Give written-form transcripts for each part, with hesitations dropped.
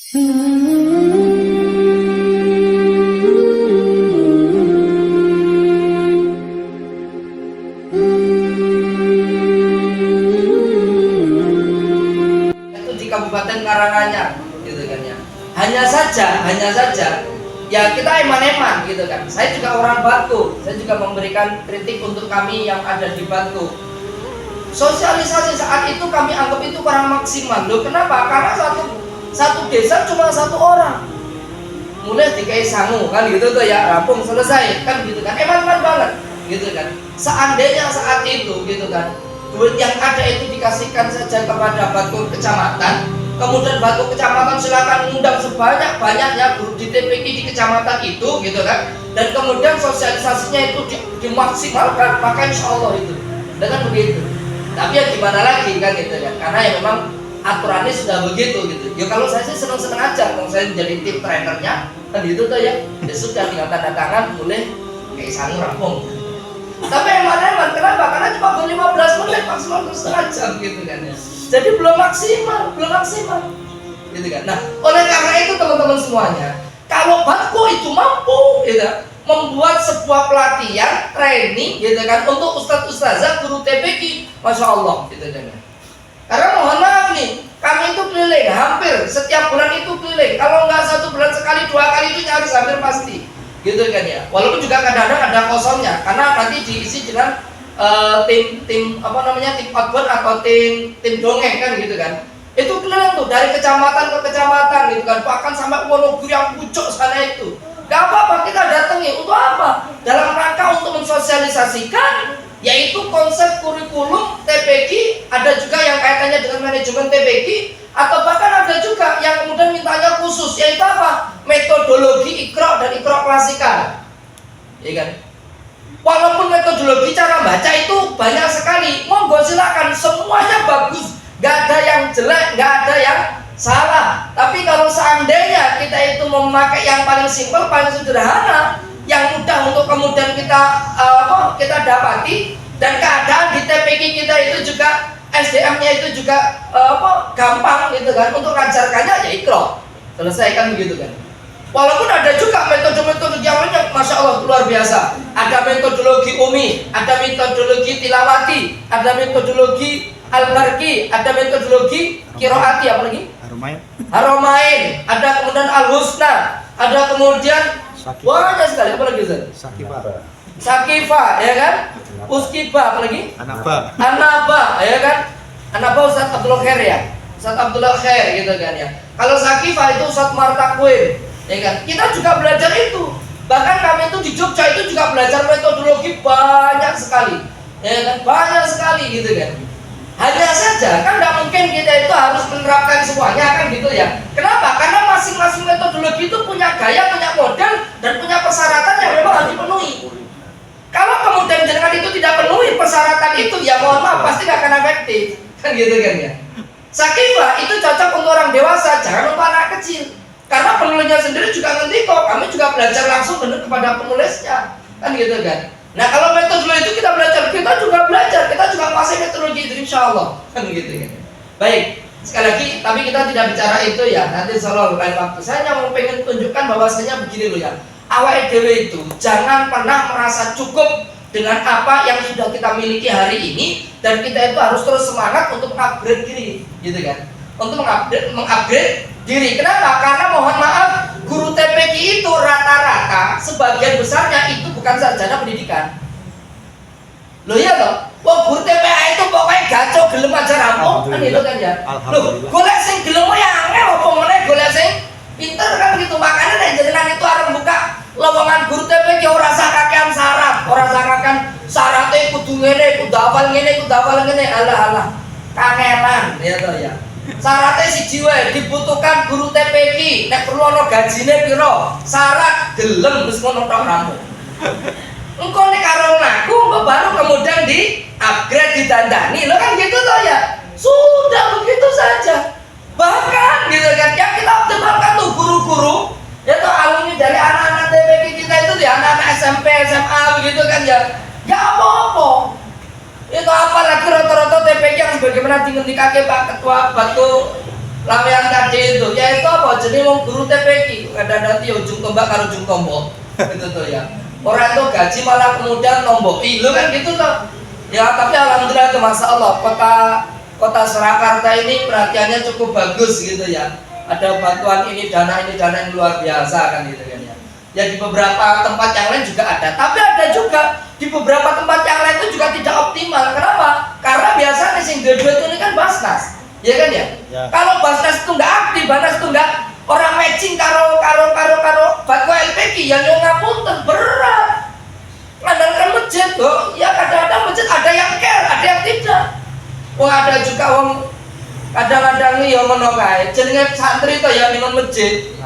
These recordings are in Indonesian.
Itu di Kabupaten Karanganyar, gitu kan ya. Hanya saja, ya kita eman-eman, gitu kan. Saya juga orang Batu, saya juga memberikan kritik untuk kami yang ada di Batu. Sosialisasi saat itu kami anggap itu kurang maksimal. Loh, kenapa? Karena satu desa cuma satu orang. Mulai dikai sangu kan gitu tuh ya, rampung selesai kan gitu kan. Eman-eman banget, gitu kan. Seandainya saat itu gitu kan, duit yang ada itu dikasihkan saja kepada Batu Kecamatan, kemudian Batu Kecamatan silakan mengundang sebanyak-banyaknya guru di TPQ di kecamatan itu gitu kan, dan kemudian sosialisasinya itu dimaksimalkan, maka insya Allah itu dengan begitu. Tapi ya gimana lagi kan gitu kan, karena ya memang aturannya sudah begitu gitu. Ya kalau saya sih seneng-seneng aja, kalau saya jadi tim trainernya kan gitu tuh ya, ya sudah tinggal tanda tangan boleh kayak sangu rampung. Tapi eman-eman, kenapa? Karena cuma 15 menit maksimal setengah jam gitu kan ya. Jadi belum maksimal gitu kan. Nah, oleh karena itu teman-teman semuanya, kalau Batko itu mampu gitu, membuat sebuah pelatihan, training gitu kan, untuk ustadz-ustazah, guru TPQ, Masya Allah gitu kan. Karena mohon maaf nih, kami itu keliling, hampir setiap bulan itu keliling. Kalau nggak 1 bulan sekali, 2 kali itu nyaris hampir pasti gitu kan ya. Walaupun juga kadang-kadang ada kosongnya, karena nanti diisi dengan tim outbound atau tim dongeng kan gitu kan. Itu keliling tuh dari kecamatan ke kecamatan gitu kan, bahkan sampai Wonogiri yang pucuk sana itu. Gak apa-apa, kita datangi untuk apa? Dalam rangka untuk mensosialisasikan yaitu konsep kurikulum TPQ, ada juga yang kaitannya dengan manajemen TPQ, atau bahkan ada juga yang kemudian mintanya khusus, yaitu apa? Metodologi Iqra dan Iqra klasikal, ya kan? Walaupun metodologi cara baca itu banyak sekali, monggo silakan, semuanya bagus, gak ada yang jelek, gak ada yang salah. Tapi kalau seandainya kita itu memakai yang paling simpel, paling sederhana, yang mudah untuk kemudian kita dapati, dan keadaan di TPQ kita itu juga SDM-nya itu juga gampang gitu kan, untuk ngajarkannya ya Iqra, selesai kan begitu kan. Walaupun ada juga metode-metode yang lainnya, Masya Allah luar biasa. Ada metodologi Umi, ada metodologi Tilawati, ada metodologi Al-Barqi, ada metodologi Qiraati, apa lagi? Haromain, ada kemudian Al-Husna, ada kemudian banyak sekali, apa lagi Ustaz? Sakifa, ya kan? Uskiba, apa lagi? Anaba, ya kan? Anaba Ustaz Abdullah Khair ya? Ustaz Abdullah Khair gitu kan ya. Kalau Sakifa itu Ustaz Martakwin, ya kan? Kita juga belajar itu. Bahkan kami itu di Jogja itu juga belajar metodologi banyak sekali, ya kan? Banyak sekali gitu kan. Hanya saja kan tidak mungkin kita itu harus menerapkan semuanya kan gitu ya. Kenapa? Karena masing-masing metodologi itu punya gaya, punya model, dan punya persyaratan yang memang harus dipenuhi. Kalau kemudian dengan itu tidak penuhi persyaratan itu, ya mohon maaf pasti tidak akan efektif kan gitu kan ya. Sakifah itu cocok untuk orang dewasa, jangan untuk anak kecil. Karena penulisnya sendiri juga ngerti kok, kami juga belajar langsung kepada penulisnya kan gitu kan. Nah kalau metodologi itu kita belajar, kita juga menguasai metodologi itu insya Allah kan begitu kan. Baik, sekali lagi, tapi kita tidak bicara itu ya, nanti selalu lain waktu. Saya hanya mau pengen tunjukkan bahwasanya begini loh ya, awake dhewe itu jangan pernah merasa cukup dengan apa yang sudah kita miliki hari ini, dan kita itu harus terus semangat untuk mengupgrade diri gitu kan, untuk mengupgrade diri. Kenapa? Karena mohon maaf, guru TPQ itu rata-rata sebagian besarnya itu bukan sarjana pendidikan. Loh iya loh, wah guru TPA itu pokoknya gaco gelem aja rampung kan gitu kan ya. Loh, golek sing gelem ya angel apa meneh golek sing pinter kan gitu. Makanya nek jenengan itu arep buka lowongan guru TPQ ora usah kakean syarat, ora usah kakean syaratnya kudu ngene, kudu hafal ngene, alah kangelan ya toh ya. Syaratnya siji wae, dibutuhkan guru TPQ, nek perlu ana gajine pira, syarat gelem wis ngono tok rampung. Engkau nek karo ngaku baru kemudian di upgrade, ditandani lo kan gitu toh ya. Sudah begitu saja. Bahkan gitu kan, yang kita optimalkan tuh guru-guru ya tuh alumni dari anak-anak TPQ kita itu di anak-anak SMP, SMA begitu kan ya. Ya apa-apa. Itu apalagi rata-rata TPQ yang sebagaimana dikake Pak Ketua Batu Lawean tadi itu, yaitu apa jadi mau guru TPQ ada nanti ujung tombak karo ujung tombok gitu tuh ya. Orang tuh gaji malah kemudian nomboki, lu kan gitu tuh. Ya tapi alhamdulillah itu masya Allah kota Surakarta ini perhatiannya cukup bagus gitu ya. Ada bantuan ini dana yang luar biasa kan gitu kan ya. Ya di beberapa tempat yang lain juga ada, tapi ada juga di beberapa tempat yang lain itu juga tidak optimal. Kenapa? Karena biasanya sing duit ini kan Basnas, ya kan ya. Kalau Basnas itu nggak aktif, Basnas itu nggak orang matching karo Batko LPG yang ngapunten berat. Ngandalkan masjid loh, ya kadang-kadang masjid ada yang care, ada yang tidak. Wah ada juga kadang-kadang nih yang menokai, jenenge santri itu ya minum masjid.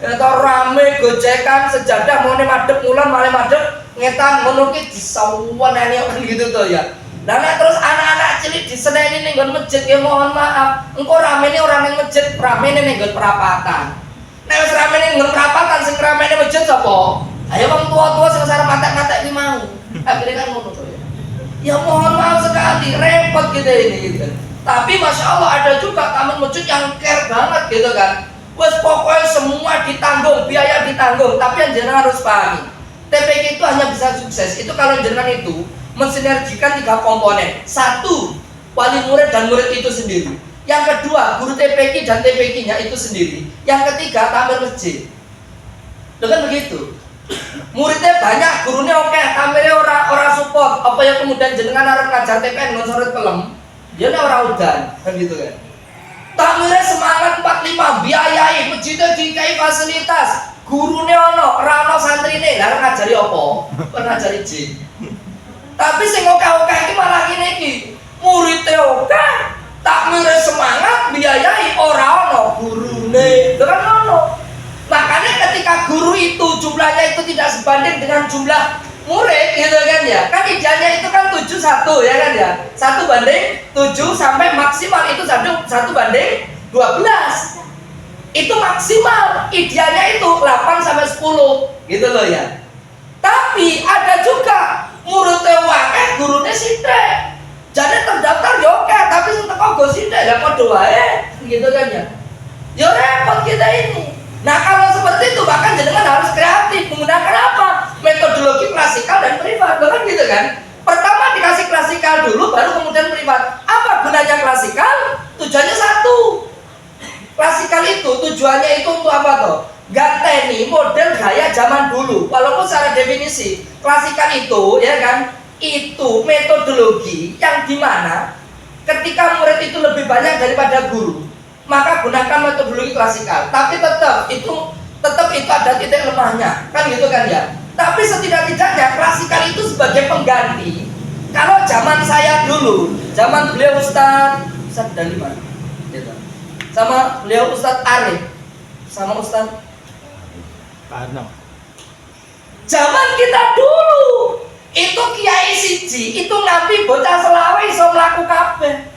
Itu rame gojekan sejadah mau madep mulan malah madep ngetan menuki disauan ini kan gitu tuh ya. Dan terus anak-anak cilik diseneni ning nggon masjid ya mohon maaf. Engko rame ini orang ning masjid, rame ning nggon perapatan. Nek wis rame ning nggon perapatan sing rame ning masjid sapa? Ayo wong tua-tua sing sareng matek-matek iki mau. Akhirnya kan ngono tuh ya. Ya mohon maaf sekali, repot gitu ini gitu. Tapi masya Allah ada juga taman masjid yang care banget gitu kan. Wes pokoknya semua ditanggung, biaya ditanggung. Tapi yang jenengan harus pahami, TPQ itu hanya bisa sukses itu kalau jenengan itu mensinergikan 3 komponen. 1, wali murid dan murid itu sendiri. Yang kedua, guru TPQ dan TPQ-nya itu sendiri. Yang ketiga, tamir masjid. Dengan begitu, muridnya banyak, gurunya oke, tamirnya orang support. Apa yang kemudian jenengan harus ngajar TPN ngonsorit pelem, dia orang udan, kan gitu kan. Tamirnya semangat 45, biayai, masjidnya dikai fasilitas, gurunya rano santrine, lalu ngajari apa? Ngajari jin. Tapi sing oke-oke iki malah ngene iki, muridnya oke, tamirnya semangat, biayai ora ono gurune, itu kan ono. Makanya ketika guru itu jumlahnya itu tidak sebanding dengan jumlah murid gitu kan ya. Kan idealnya itu kan 7-1 ya kan ya. 1 banding 7 sampai maksimal itu 1 banding 12. Itu maksimal. Idealnya itu 8 sampai 10 gitu loh ya. Tapi ada juga muridnya wae gurunya sithik. Jadi terdaftar ya oke, tapi sing teko go sithik lah padha wae gitu kan ya. Ya repot kita ini. Nah kalau seperti itu bahkan jenengan harus kreatif menggunakan apa? Metodologi klasikal dan privat, kan gitu kan? Pertama dikasih klasikal dulu, baru kemudian privat. Apa gunanya klasikal? Tujuannya 1. Klasikal itu tujuannya itu untuk apa toh? Ganteni model gaya zaman dulu. Walaupun secara definisi klasikal itu ya kan, itu metodologi yang dimana ketika murid itu lebih banyak daripada guru, maka gunakan metodologi klasikal. Tapi tetap itu ada titik lemahnya, kan gitu kan ya. Tapi setidak-tidaknya klasikal itu sebagai pengganti. Kalau zaman saya dulu, zaman beliau Ustadz Daliman, gitu. Sama beliau Ustadz Arif, sama Ustadz Karno. Zaman kita dulu itu kiai siji itu nabi bocah selawe iso mlaku kabeh.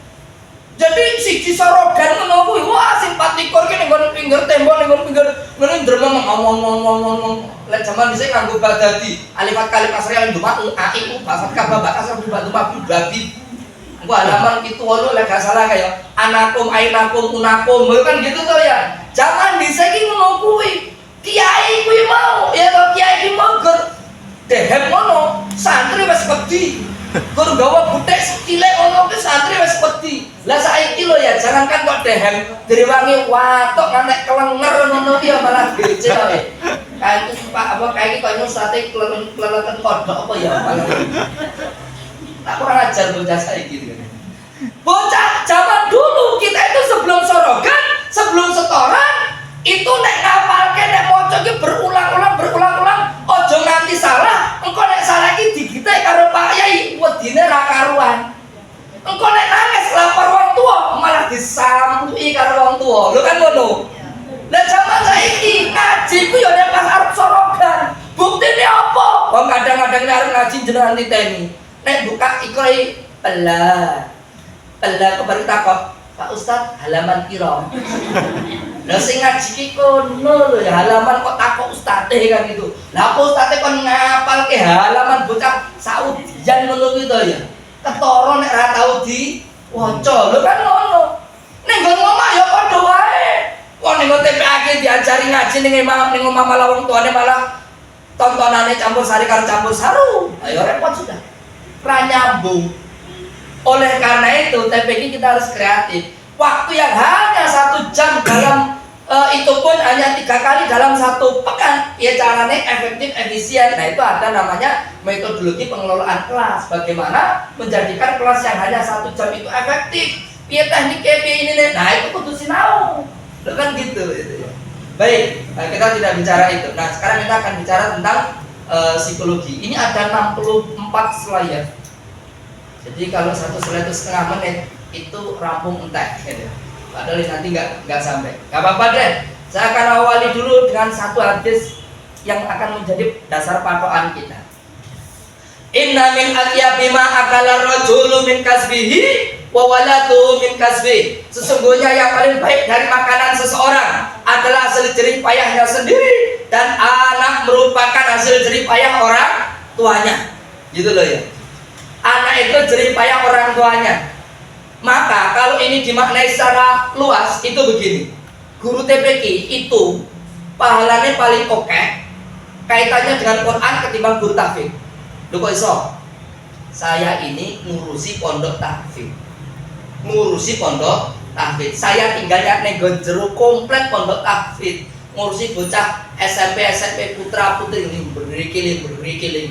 Jadi siji sorogan ngono kuwi wah simpatikur ki ning pinggir tembok ning pinggir ngene ndremeng ngomong. Lek zaman dhisik nganggo badadi alifat kalim asri al dumat a i u basat ka babak asal dumat babi. Engko halaman 78 lek gak salah kaya anakum ainakum unakum kan gitu to ya. Zaman dhisik ki ngono kuwi. Kiai kuwi mau ya to kiai ki mau dehem ngono santri wis wedi. Gur gawa butek cilik ono ki santri wis wedi. Lah saiki lho ya jangankan kok dehem direwangi watok ngantek kelenger ngono ki ya malah gece wae. Kae iki Pak apa kae iki koyo sate kleleten kodhok apa ya malah. Tak kurang ajar bocah saiki gitu. Bocah zaman dulu kita itu sebelum sorogan, sebelum setoran itu nek ngapalke nek maca ki berulang-ulang ojo nganti salah. Engko nek salah iki digite karo Pak Yai wedine ra karuan. Engko nek nangis lapor wong tua malah disampuki karo wong tua. Lho kan ngono. Lah zaman saiki ngaji ku yo nek pas arep sorogan. Buktine apa? Wong kadang-kadang arep ngaji jenengan titeni. Nek buka ikoi pelah kebaru takok, Pak Ustadz halaman piro? Lah sing ngaji ki kono lho ya halaman kok takok ustadhe kan gitu. Lah apa ustadhe kon ngapalke halaman bocah Saudian ngono kuwi to ya. Ketara nek ra tau diwaca. Lho kan ngono. Ning nggon omah ya padha wae. Wong ning TPA ki anaknya diajari ngaji ning omah malah wong tuane malah tontonannya campur sari karo campur saru. Ayo repot sudah. Ra nyambung. Oleh karena itu TPQ kita harus kreatif. Waktu yang hanya 1 jam dalam itu pun hanya 3 kali dalam 1 pekan, ya caranya efektif, efisien. Nah itu ada namanya metodologi pengelolaan kelas. Bagaimana menjadikan kelas yang hanya 1 jam itu efektif. Piye tekniknya, piye ini. Nah itu kudu sinau. Kan gitu. Baik, kita tidak bicara itu. Nah sekarang kita akan bicara tentang psikologi. Ini ada 64 slide. Jadi kalau 1 slide itu setengah menit, itu rampung entek. Gitu. Padahal nanti nggak sampai. Nggak apa-apa deh. Saya akan awali dulu dengan 1 hadis yang akan menjadi dasar patokan kita. Inna min atyabi ma akala rajulu min kasbihi wa walatu min kasbi. Sesungguhnya yang paling baik dari makanan seseorang adalah hasil jerih payahnya sendiri, dan anak merupakan hasil jerih payah orang tuanya. Gitu loh ya. Anak itu jerih payah orang tuanya. Maka kalau ini dimaknai secara luas itu begini. Guru TPQ itu pahalanya paling oke kaitannya dengan Quran ketimbang guru tahfidz. Lho kok iso? Saya ini ngurusi pondok tahfidz. Saya tinggalnya nego jero komplek pondok tahfidz. Ngurusi bocah SMP putra putri ini berkiling.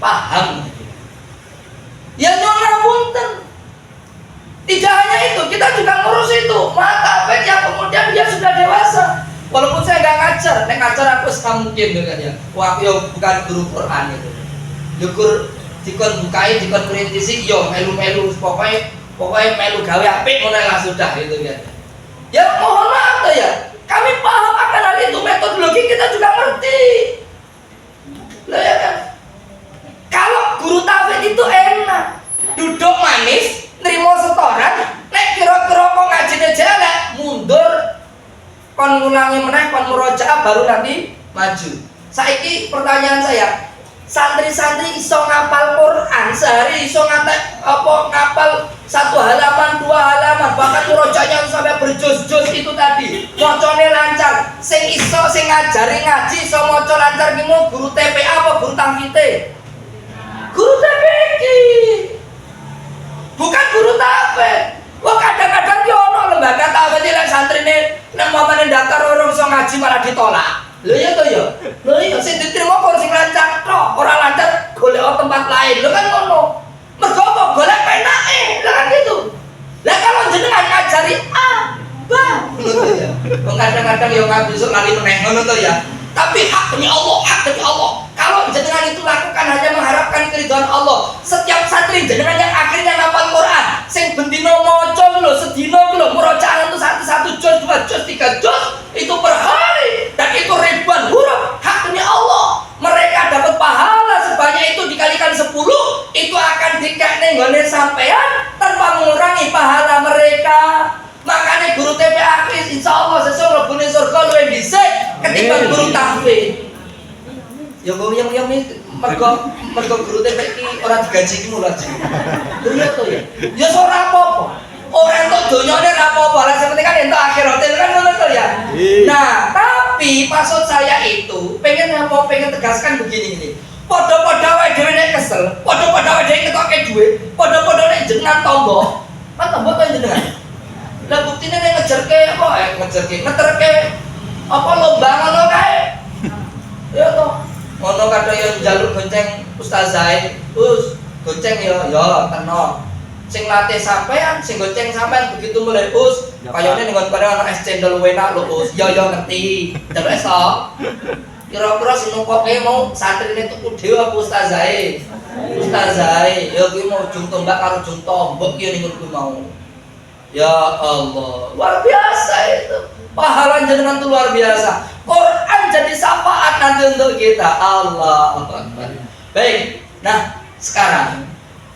Paham? Ya nyuwun punten. Tidak hanya itu, kita juga ngurus itu. Maka yang kemudian dia sudah dewasa. Walaupun saya nggak ngajar, ngajar aku mungkin dengan ya. Wah, yo bukan guru Quran itu. Yo dikon bukai, dikon perintisi, yo melu pokoknya melu gawe apik ngono lah sudah gitu ya. Ya mohon maaf tuh ya. Kami paham akan hal itu, metodologi kita juga ngerti. Loh ya kan? Kalau guru tahfidz itu enak, duduk manis, nerima setoran, nek kira-kira kok ngajine jelek, mundur, kon ngulangi meneh, kon murojaah baru nanti maju. Saiki pertanyaan saya, santri-santri iso ngapal Quran sehari, iso ngapal 1 halaman, 2 halaman, bahkan murojaahnya sampai berjus-jus itu tadi, mocone lancar, sing ngajari ngaji, iso moco lancar ki mau guru TPA apa guru tahfidz? Guru TPQ. Bukan guru tahfidz. Wah kadang-kadang yo ono lembaga tahfidz lan santrine nek mamane daftar orang iso ngaji malah ditolak. Lho ya to ya. Lho iya sing diterima kok sing lancar tok, ora lancar golek tempat lain. Lho kan ngono. Mergo apa golek penake. Lah kan gitu. Lah kalau jenengan ngajari bang. Ngono to ya. Wong kadang-kadang yo ngaji sok lali meneh ngono to ya. Tapi hak demi Allah. Kalau jenengan itu lakukan hanya mengharapkan keridhaan Allah. Setiap santri jenengan yang akhirnya ngapal Quran, sing bendino maca lho, sedina lho, murojaah itu 1 juz, 2 juz, 3 juz, itu per hari, dan itu ribuan huruf. Hak demi Allah, mereka dapat pahala sebanyak itu dikalikan 10, itu akan dikekne nggone sampean tanpa mengurangi pahala mereka. Makanya guru TPA insya Allah sesuai mlebune surga luwih dhisik ketimbang guru tahfidz. Ya mergo guru TPA iki ora digaji ki murah iki. Lha to ya. Ya ora apa-apa. Ora entuk donyane ora apa-apa. Lah sing penting kan entuk akhirate kan ngono to ya. Nah, tapi maksud saya itu pengen tegaskan begini. Padha-padha wae dhewe nek kesel, padha-padha wae dhewe ngetokke dhuwit, padha-padha nek jenengan tangga. Kan tangga to jenengan. Lah buktine nek ngeterke apa lomba ngono kae. Ya toh. Ngono kadang yang njaluk gonceng ustazah, Us, gonceng ya tenang. Sing latih sampean, sing gonceng sampean begitu mulai Us, kayane ning bareng ana es cendol enak lho Us. Ya ngerti. Terus esok kira-kira sing nungkoke mau santrine tuku dhewe apa ustazahe? Ustazahe, ya kuwi mau ujung tombak karo ujung tombok ki ning kuwi mau. Ya Allah, luar biasa itu. Pahala jenengan itu luar biasa. Quran jadi syafaat nanti untuk kita. Allah Akbar. Baik. Nah, sekarang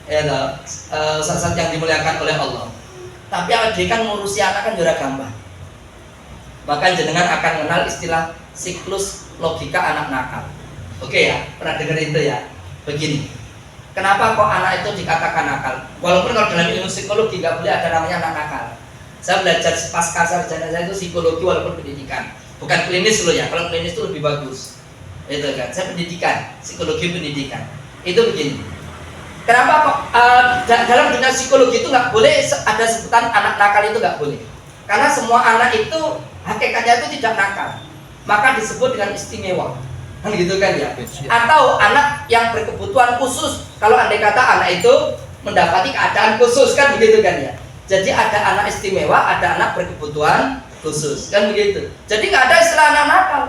ya saat yang dimuliakan oleh Allah. Tapi awake kan ngurusi anak kan ora gampang. Bahkan jenengan akan mengenal istilah siklus logika anak nakal. Oke ya, pernah dengar itu ya? Begini. Kenapa kok anak itu dikatakan nakal? Walaupun kalau dalam ilmu psikologi nggak boleh ada namanya anak nakal. Saya belajar pasca sarjana saya itu psikologi walaupun pendidikan, bukan klinis loh ya. Kalau klinis itu lebih bagus. Itu kan, saya pendidikan, psikologi pendidikan. Itu begini. Kenapa kok dalam dunia psikologi itu nggak boleh ada sebutan anak nakal, itu nggak boleh. Karena semua anak itu hakikatnya itu tidak nakal, maka disebut dengan istimewa. Kan gitu kan ya? Atau anak yang berkebutuhan khusus. Kalau andai kata anak itu mendapati keadaan khusus, kan begitu kan ya? Jadi ada anak istimewa, ada anak berkebutuhan khusus, kan begitu. Jadi nggak ada istilah anak nakal.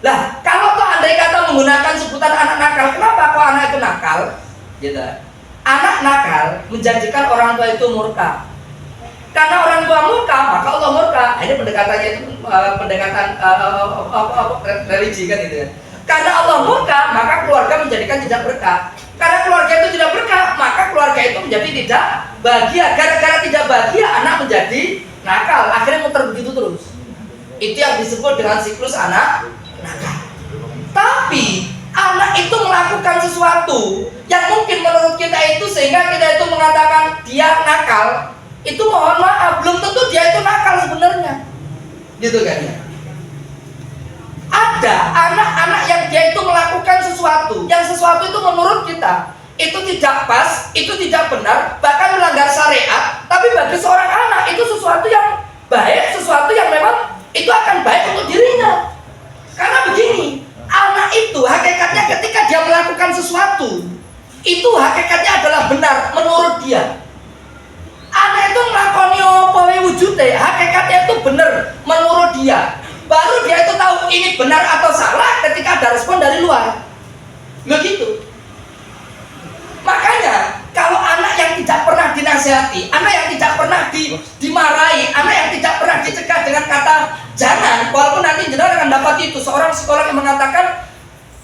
Lah, kalau tuh andai kata menggunakan sebutan anak nakal, kenapa kok anak itu nakal? Gitu. Anak nakal menjadikan orang tua itu murka. Karena orang tua murka, maka Allah murka. Ini pendekatannya itu pendekatan religi kan itu ya. Karena Allah murka, maka keluarga menjadikan tidak berkah. Karena keluarga itu tidak berkah, maka keluarga itu menjadi tidak bahagia. Gara-gara tidak bahagia, anak menjadi nakal. Akhirnya muter begitu terus. Itu yang disebut dengan siklus anak nakal. Tapi anak itu melakukan sesuatu yang mungkin menurut kita itu sehingga kita itu mengatakan dia nakal. Itu mohon maaf, belum tentu dia itu nakal sebenarnya. Gitu kan ya. Ada anak-anak yang dia itu melakukan sesuatu, yang sesuatu itu menurut kita itu tidak pas, itu tidak benar, bahkan melanggar syariat. Tapi bagi seorang anak itu sesuatu yang baik, sesuatu yang memang itu akan baik untuk dirinya. Karena begini, anak itu hakikatnya ketika dia melakukan sesuatu, itu hakikatnya adalah benar menurut dia. Anak itu melakukan apa wujudnya, hakikatnya itu benar menurut dia. Baru dia itu tahu ini benar atau salah ketika ada respon dari luar. Begitu. Makanya kalau anak yang tidak pernah dinasihati, anak yang tidak pernah dimarahi, anak yang tidak pernah dicegah dengan kata jangan, walaupun nanti jenengan akan dapat itu seorang psikolog yang mengatakan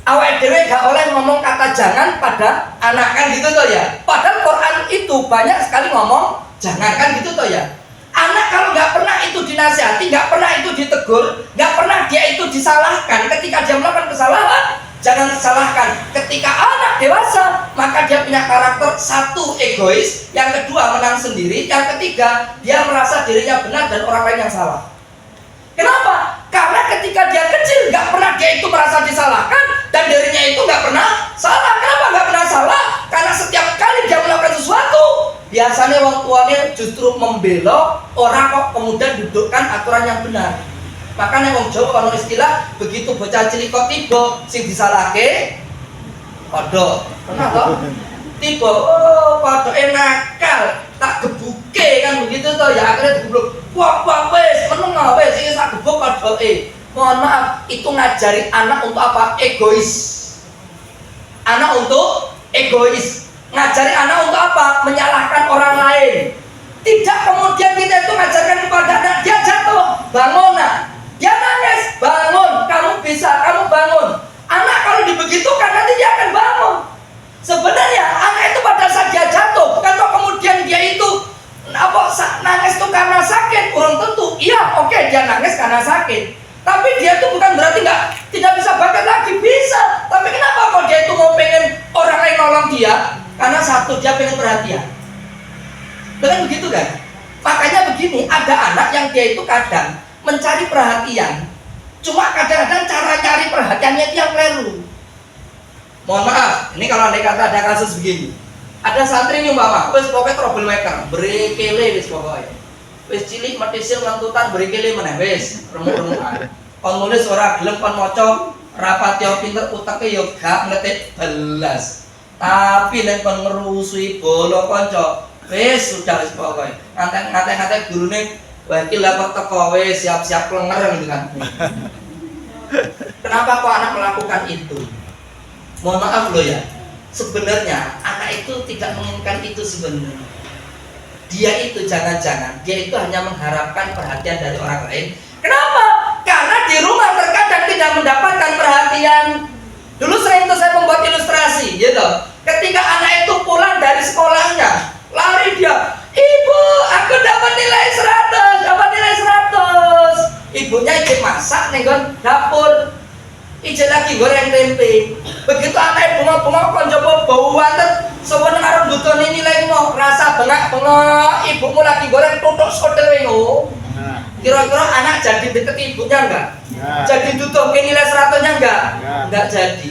awake dhewe gak oleh ngomong kata jangan pada anak, kan gitu toh ya. Padahal Quran itu banyak sekali ngomong jangan, kan gitu toh ya. Anak kalau nggak pernah itu dinasihati, nggak pernah itu ditegur, nggak pernah dia itu disalahkan ketika dia melakukan kesalahan, jangan disalahkan. Ketika anak dewasa, maka dia punya karakter satu egois, yang kedua menang sendiri, yang ketiga dia merasa dirinya benar dan orang lain yang salah. Kenapa? Karena ketika dia kecil nggak pernah dia itu merasa disalahkan dan dirinya itu nggak pernah salah. Kenapa nggak pernah salah? Karena setiap kali dia melakukan sesuatu, biasanya orang tuanya justru membelok, orang kok kemudian dudukkan aturan yang benar. Makanya wong Jawa kalau istilah begitu bocah cilik kok tiba sing disalahke padha. Kenapa? Tiba padha nakal, tak gebuke kan begitu toh ya, akhirnya digeblok. Wah wis meneng wis iki sak gebuk padha. Mohon maaf, itu ngajari anak untuk apa? Egois. Anak untuk egois. Ngajari anak untuk apa? Menyalahkan orang lain. Tidak kemudian kita itu ngajarkan kepada anak, dia jatuh, bangun nak. Dia nangis, bangun, kamu bisa, kamu bangun. Anak kalau dibegitukan nanti dia akan bangun. Sebenarnya anak itu pada saat dia jatuh, bukan kok kemudian dia itu nangis itu karena sakit, kurang tentu. Iya, oke, dia nangis karena sakit. Tapi dia itu bukan berarti tidak bisa bangkit lagi, bisa. Tapi kenapa kok dia itu mau pengen orang lain nolong dia? Karena satu, dia pengen perhatian. Dengan begitu kan? Makanya begini, ada anak yang dia itu kadang mencari perhatian, cuma kadang-kadang cara cari perhatiannya itu yang keliru. Mohon maaf, ini kalau andai kata ada kasus begini, ada santri nih mama, wes pokoknya troublemaker, berkele wes pokoknya, wes cilik matisil ngantutan berkele meneh wes remuk-remukan. Kon nulis ora gelem kon maca, rapati yo pinter uteke yo gak ngetik belas. Tapi nek kon ngerusui bolo kanca, wes sudah wes pokoknya. Ngantek gurune wakil lapor teko wes siap-siap klenger gitu kan. Kenapa kok anak melakukan itu? Mohon maaf loh ya, sebenarnya anak itu tidak menginginkan itu sebenarnya. Dia itu jangan-jangan, dia itu hanya mengharapkan perhatian dari orang lain. Kenapa? Karena di rumah terkadang tidak mendapatkan perhatian. Dulu sering itu saya membuat ilustrasi gitu. Ketika anak itu pulang dari sekolahnya, lari dia, ibu aku dapat nilai 100, dapat nilai 100. Ibunya izin masak nenggon dapur, izin lagi goreng tempe. Begitu anak bengok-bengok kon coba bau wantet, sewenang arep mbutoni nilai mau rasa bengak-bengok, ibumu lagi goreng tutuk sodel yo. Kira-kira anak jadi deket ibunya enggak? Enggak. Jadi tutukin nilai 100-nya enggak? Enggak jadi.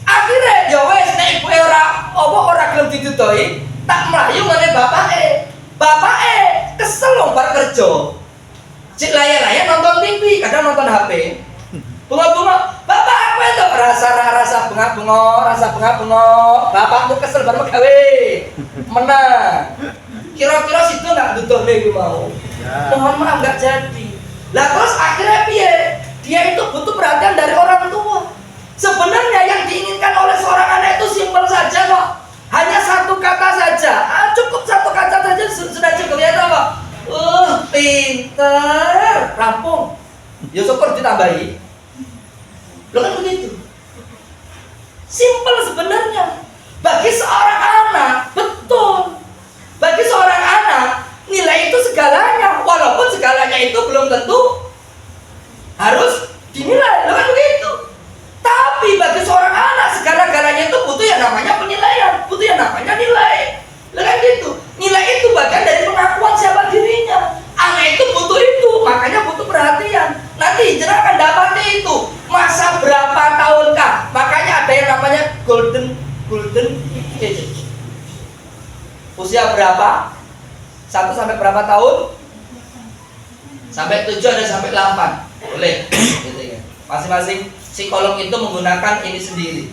Akhirnya ya wes nek ibu ora gelem ditutuhi, tak mlayu ngene bapake. Bapake kesel lho bar kerja. Cek layar-layar nonton TV, kadang nonton HP. Bunga-bunga, bapak apa itu? Rasa bengak-bengok. Bapak tuh kesel baru gawe. Menang. Kira-kira situ nggak butuh gue mau. Ya. Mohon maaf nggak jadi. Lah terus akhirnya piye? Dia itu butuh perhatian dari orang tua. Sebenarnya yang diinginkan oleh seorang anak itu simpel saja kok. Hanya satu kata saja. Cukup satu kata saja sudah cukup ya toh kok. Pinter, rampung. Ya syukur ditambahi. Lo kan begitu. Simpel sebenarnya. Bagi seorang anak, betul. Bagi seorang anak, nilai itu segalanya. Walaupun segalanya itu belum tentu harus dinilai. Lo kan begitu. Tapi bagi seorang anak, segala-galanya itu butuh yang namanya penilaian. Butuh yang namanya nilai. Lo kan gitu. Nilai itu bagian dari pengakuan siapa dirinya. Anak itu butuh itu, makanya butuh perhatian. Nanti jenengan akan dapat itu. Masa berapa tahunkah? Makanya ada yang namanya golden age. Usia berapa? 1 sampai berapa tahun? Sampai 7 ada sampai 8. Boleh. Gitu ya. Masing-masing psikolog itu menggunakan ini sendiri.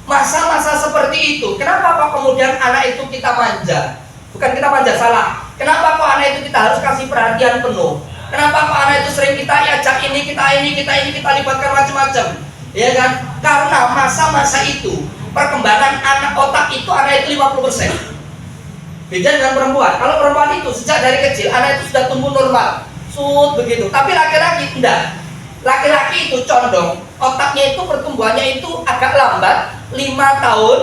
Masa-masa seperti itu, kenapa kok kemudian anak itu kita manja? Bukan kita manja, salah. Kenapa kok anak itu kita harus kasih perhatian penuh? Kenapa kok anak itu sering kita ajak ini, kita libatkan macam-macam? Ya kan? Karena masa-masa itu perkembangan anak otak itu anak itu 50%. Beda dengan perempuan. Kalau perempuan itu sejak dari kecil anak itu sudah tumbuh normal, begitu. Tapi laki-laki tidak. Laki-laki itu condong otaknya itu pertumbuhannya itu agak lambat, 5 tahun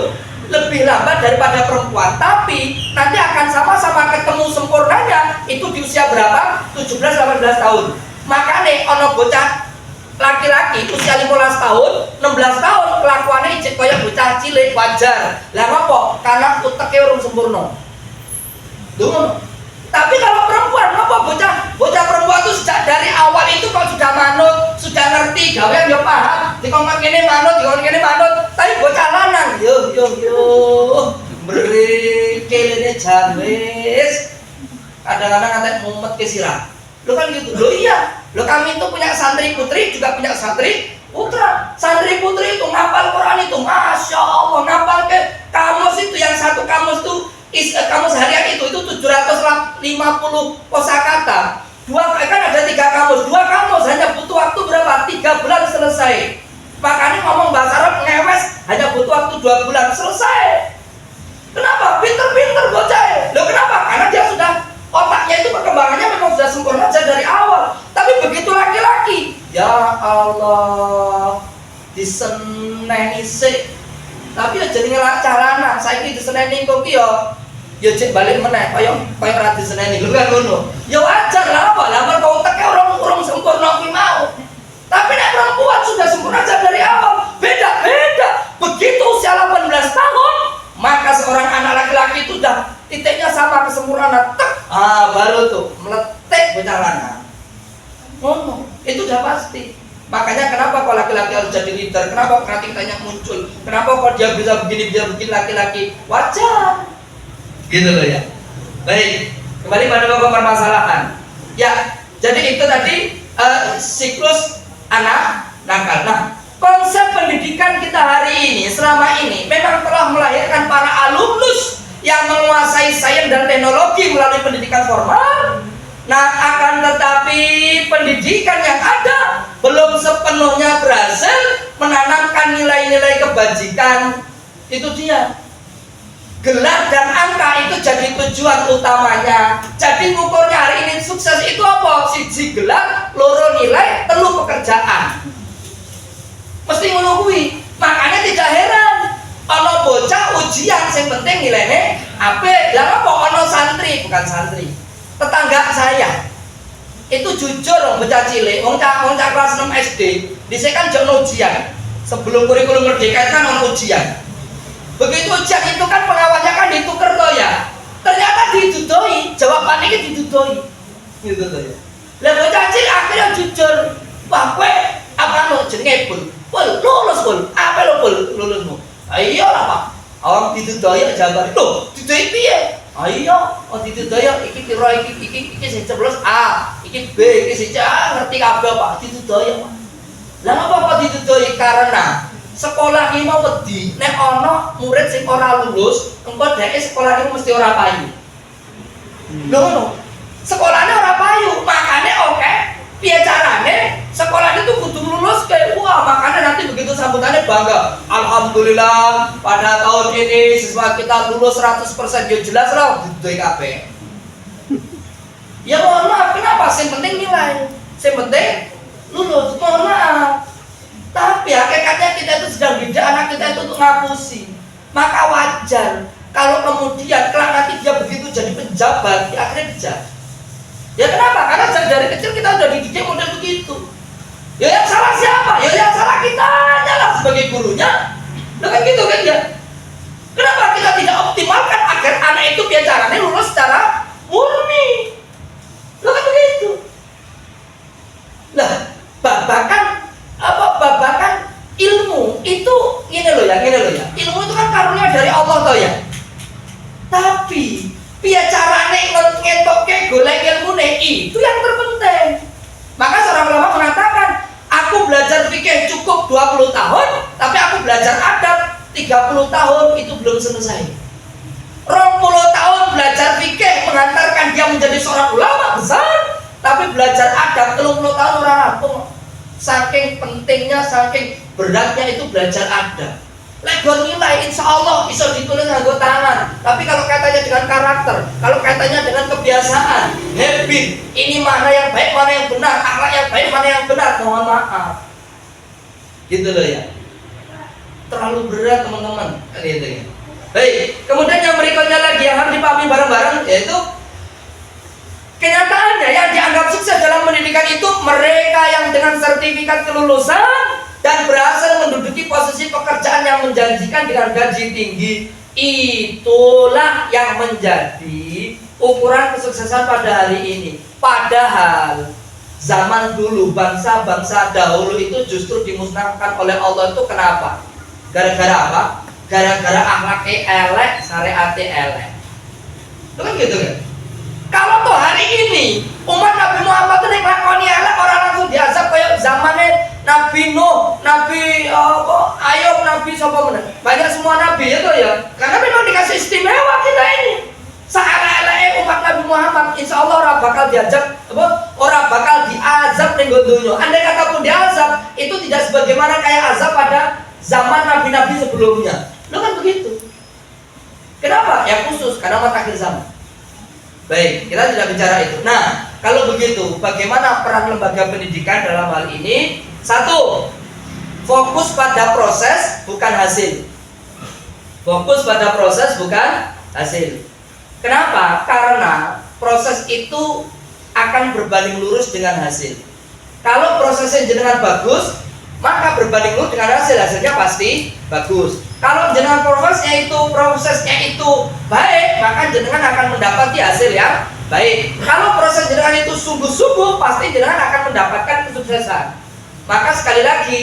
lebih lambat daripada perempuan. Tapi nanti akan sama-sama ketemu sempurnanya itu di usia berapa? 17-18 tahun. Makanya ono bocah laki-laki usia 15 tahun, 16 tahun kelakuannya ijek kayak bocah cilik, wajar. Lah ngopo? Karena uteknya urung sempurna. Dungu. Tapi kalau perempuan, apa bocah perempuan itu sejak dari awal itu kok sudah manut, sudah ngerti, gawean yo paham, dikongkon kene manut, tapi bocah lanang, yo, beri kelene jan wis. Kadang-kadang ngatek mumet ke sirah. Lo kan gitu, lo iya, lo kami itu punya santri putri, juga punya santri putra. Santri putri itu ngapal Quran itu, masya Allah, ngapal ke kamus itu yang satu kamus itu. Kamus harian itu 750 kosakata. Kan ada 3 kamus. 2 kamus hanya butuh waktu berapa? 3 bulan selesai. Makanya ngomong bahasa Arab ngewes hanya butuh waktu 2 bulan selesai. Kenapa? Pinter bocah. Loh kenapa? Karena dia sudah otaknya itu perkembangannya memang sudah sempurna saja dari awal. Tapi begitu laki-laki, ya Allah, diseneni sik. Tapi ya jadi ngelak carana, saya ini diseneni kok ya cek balik meneh, kaya ora diseneni lho kan ngono. Ya wajar lah apa, lah mergo uteke urung sempurna kuwi mau. Tapi nek perempuan sudah sempurna dari awal, beda. Begitu usia 18 tahun, maka seorang anak laki-laki itu sudah titiknya sama kesempurnaan. Baru tuh meletek bocah lanang. Ngono, itu udah pasti. Makanya kenapa kok laki-laki harus jadi leader? Kenapa kok kitanya muncul? Kenapa kok dia bisa begini laki-laki? Wajar. Gitu loh ya. Baik, kembali pada pokok permasalahan. Ya, jadi itu tadi siklus anak nakal. Nah, konsep pendidikan kita hari ini, selama ini memang telah melahirkan para alumnus yang menguasai sains dan teknologi melalui pendidikan formal. Nah, akan tetapi pendidikan yang ada belum sepenuhnya berhasil menanamkan nilai-nilai kebajikan. Itu dia. Gelar dan angka itu jadi tujuan utamanya. Jadi ngukurnya hari ini sukses itu apa? Siji gelar, loro nilai, telu pekerjaan. Mesti ngono kuwi. Makanya tidak heran ono bocah ujian sing penting nilainya apik. Lah apa ono santri, bukan santri. Tetangga saya itu jujur loh, bocah cilik, wong cak kelas 6 SD, dhisik kan jono ujian. Sebelum kurikulum merdeka kan ono ujian. Begitu ujian itu kan pengawalnya kan dituker toh ya. Ternyata didudoi, jawabannya ini didudoi. Gitu toh ya. Lah bocah cilik akhirnya jujur. Wah, kowe apa lo jenenge Bul? Bul, lulus Bul. Apa lo Bul lulusmu? Ayo lah Pak. Awak ditudaya jabar. Loh, ditudaya piye? Ayo, oh ditudaya iki piro iki sing ceplos A, iki B, iki sing C, ngerti kabeh Pak, ditudaya Pak. Lah ngapa kok ditudaya? Karena sekolah iki mau wedi nek ana murid sing ora lulus, engko dhek sekolah iki mesti ora payu. Lho ngono. Sekolahnya ora payu, makane oke. Piye carane? Sekolah itu kudu lulus kayak wah, makanya nanti begitu sambutannya bangga. Alhamdulillah pada tahun ini siswa kita lulus 100%. Ya jelas lah ditudoi kabeh. Ya mohon maaf, kenapa? Yang penting nilai. Yang penting lulus. Mohon maaf. Tapi hakikatnya kita itu sedang didik anak kita itu untuk ngapusi. Maka wajar kalau kemudian kelak nanti dia begitu jadi pejabat, dia akhirnya dijat. Ya kenapa? Karena dari kecil kita udah dididik model begitu. Ya yang salah siapa? Ya yang salah kitanya lah sebagai gurunya. Nah kan gitu kan ya. Kenapa kita tidak optimalkan agar anak itu biar caranya lulus secara murni? Nah kan begitu. Lah babakan ilmu itu ini loh ya. Ilmu itu kan karunia dari Allah toh ya. Tapi piye carane ngetokke golek ilmune itu yang terpenting. Maka seorang ulama mengatakan, aku belajar fikih cukup 20 tahun, tapi aku belajar adab 30 tahun itu belum selesai. 20 tahun belajar fikih mengantarkan dia menjadi seorang ulama besar, tapi belajar adab 30 tahun ora rampung. Saking pentingnya, saking beratnya itu belajar adab. Legon nilai insya Allah bisa ditulis nganggo tangan. Tapi kalau kaitannya dengan karakter, kalau kaitannya dengan kebiasaan, habit, ini mana yang baik, mana yang benar, akhlak yang baik, mana yang benar, mohon maaf. Gitu loh ya. Terlalu berat teman-teman. Gitu ya. Baik, kemudian yang berikutnya lagi yang harus dipahami bareng-bareng yaitu kenyataannya yang dianggap sukses dalam pendidikan itu mereka yang dengan sertifikat kelulusan dan berhasil menduduki posisi pekerjaan yang menjanjikan dengan gaji tinggi. Itulah yang menjadi ukuran kesuksesan pada hari ini. Padahal zaman dulu bangsa-bangsa dahulu itu justru dimusnahkan oleh Allah itu kenapa? Gara-gara apa? Gara-gara akhlaknya elek, syariatnya elek. Itu kan gitu kan? Kalau tuh hari ini umat Nabi Muhammad itu ngelakoni elek, orang langsung diazab kayak zamannya Nabi Nuh, Nabi Ayub, Nabi siapa mana? Banyak semua Nabi itu ya. Karena memang dikasih istimewa kita ini. Saelek-eleke umat Nabi Muhammad, insya Allah orang bakal diajak, orang bakal diazab ning dunya. Andai kata pun diazab, itu tidak sebagaimana kayak azab pada zaman Nabi-Nabi sebelumnya. Lo kan begitu. Kenapa? Ya khusus karena umat akhir zaman. Baik, kita tidak bicara itu. Nah, kalau begitu, bagaimana peran lembaga pendidikan dalam hal ini? Satu, fokus pada proses bukan hasil. Fokus pada proses bukan hasil. Kenapa? Karena proses itu akan berbanding lurus dengan hasil. Kalau prosesnya jenengan bagus, maka berbanding lurus dengan hasilnya pasti bagus. Kalau jenengan prosesnya itu baik, maka jenengan akan mendapati hasil yang baik. Kalau proses jenengan itu sungguh-sungguh, pasti jenengan akan mendapatkan kesuksesan. Maka sekali lagi,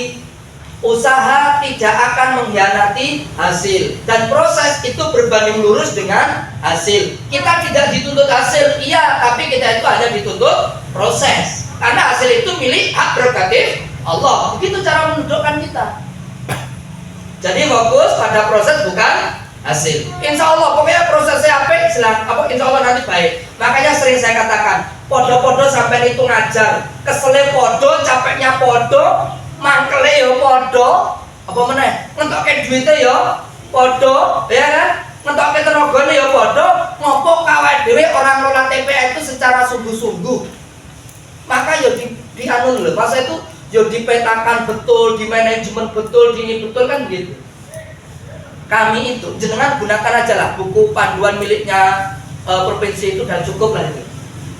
usaha tidak akan mengkhianati hasil, dan proses itu berbanding lurus dengan hasil. Kita tidak dituntut hasil, iya, tapi kita itu hanya dituntut proses. Karena hasil itu milik hak prerogatif Allah. Begitu cara menunjukkan kita. Jadi fokus pada proses bukan hasil. Insya Allah, pokoknya prosesnya apa? Insya Allah nanti baik. Makanya sering saya katakan, podo-podo sampai itu ngajar, kesele podo, capeknya podo, mangkele yo podo, apa meneh? Ngentokke duite yo podo, ya kan? Ngentokke tenagane yo podo, ngopo kawet dhewe orang ngelola TPA itu secara sungguh-sungguh. Maka yo dianu lho, masa itu yo dipetakan betul, di manajemen betul, di ini betul kan gitu. Kami itu jenengan gunakan aja lah buku panduan miliknya provinsi itu dan cukup lah itu.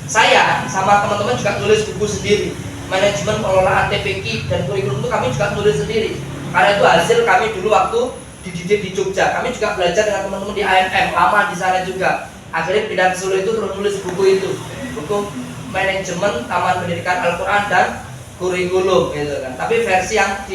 Saya sama teman-teman juga tulis buku sendiri, manajemen pengelolaan TPQ dan kurikulum itu kami juga tulis sendiri. Karena itu hasil kami dulu waktu dididik di Jogja. Kami juga belajar dengan teman-teman di AMM, lama di sana juga. Akhirnya pindah ke Solo itu terus nulis buku itu, buku manajemen Taman Pendidikan Al-Quran dan Kurikulum gitu kan. Tapi versi yang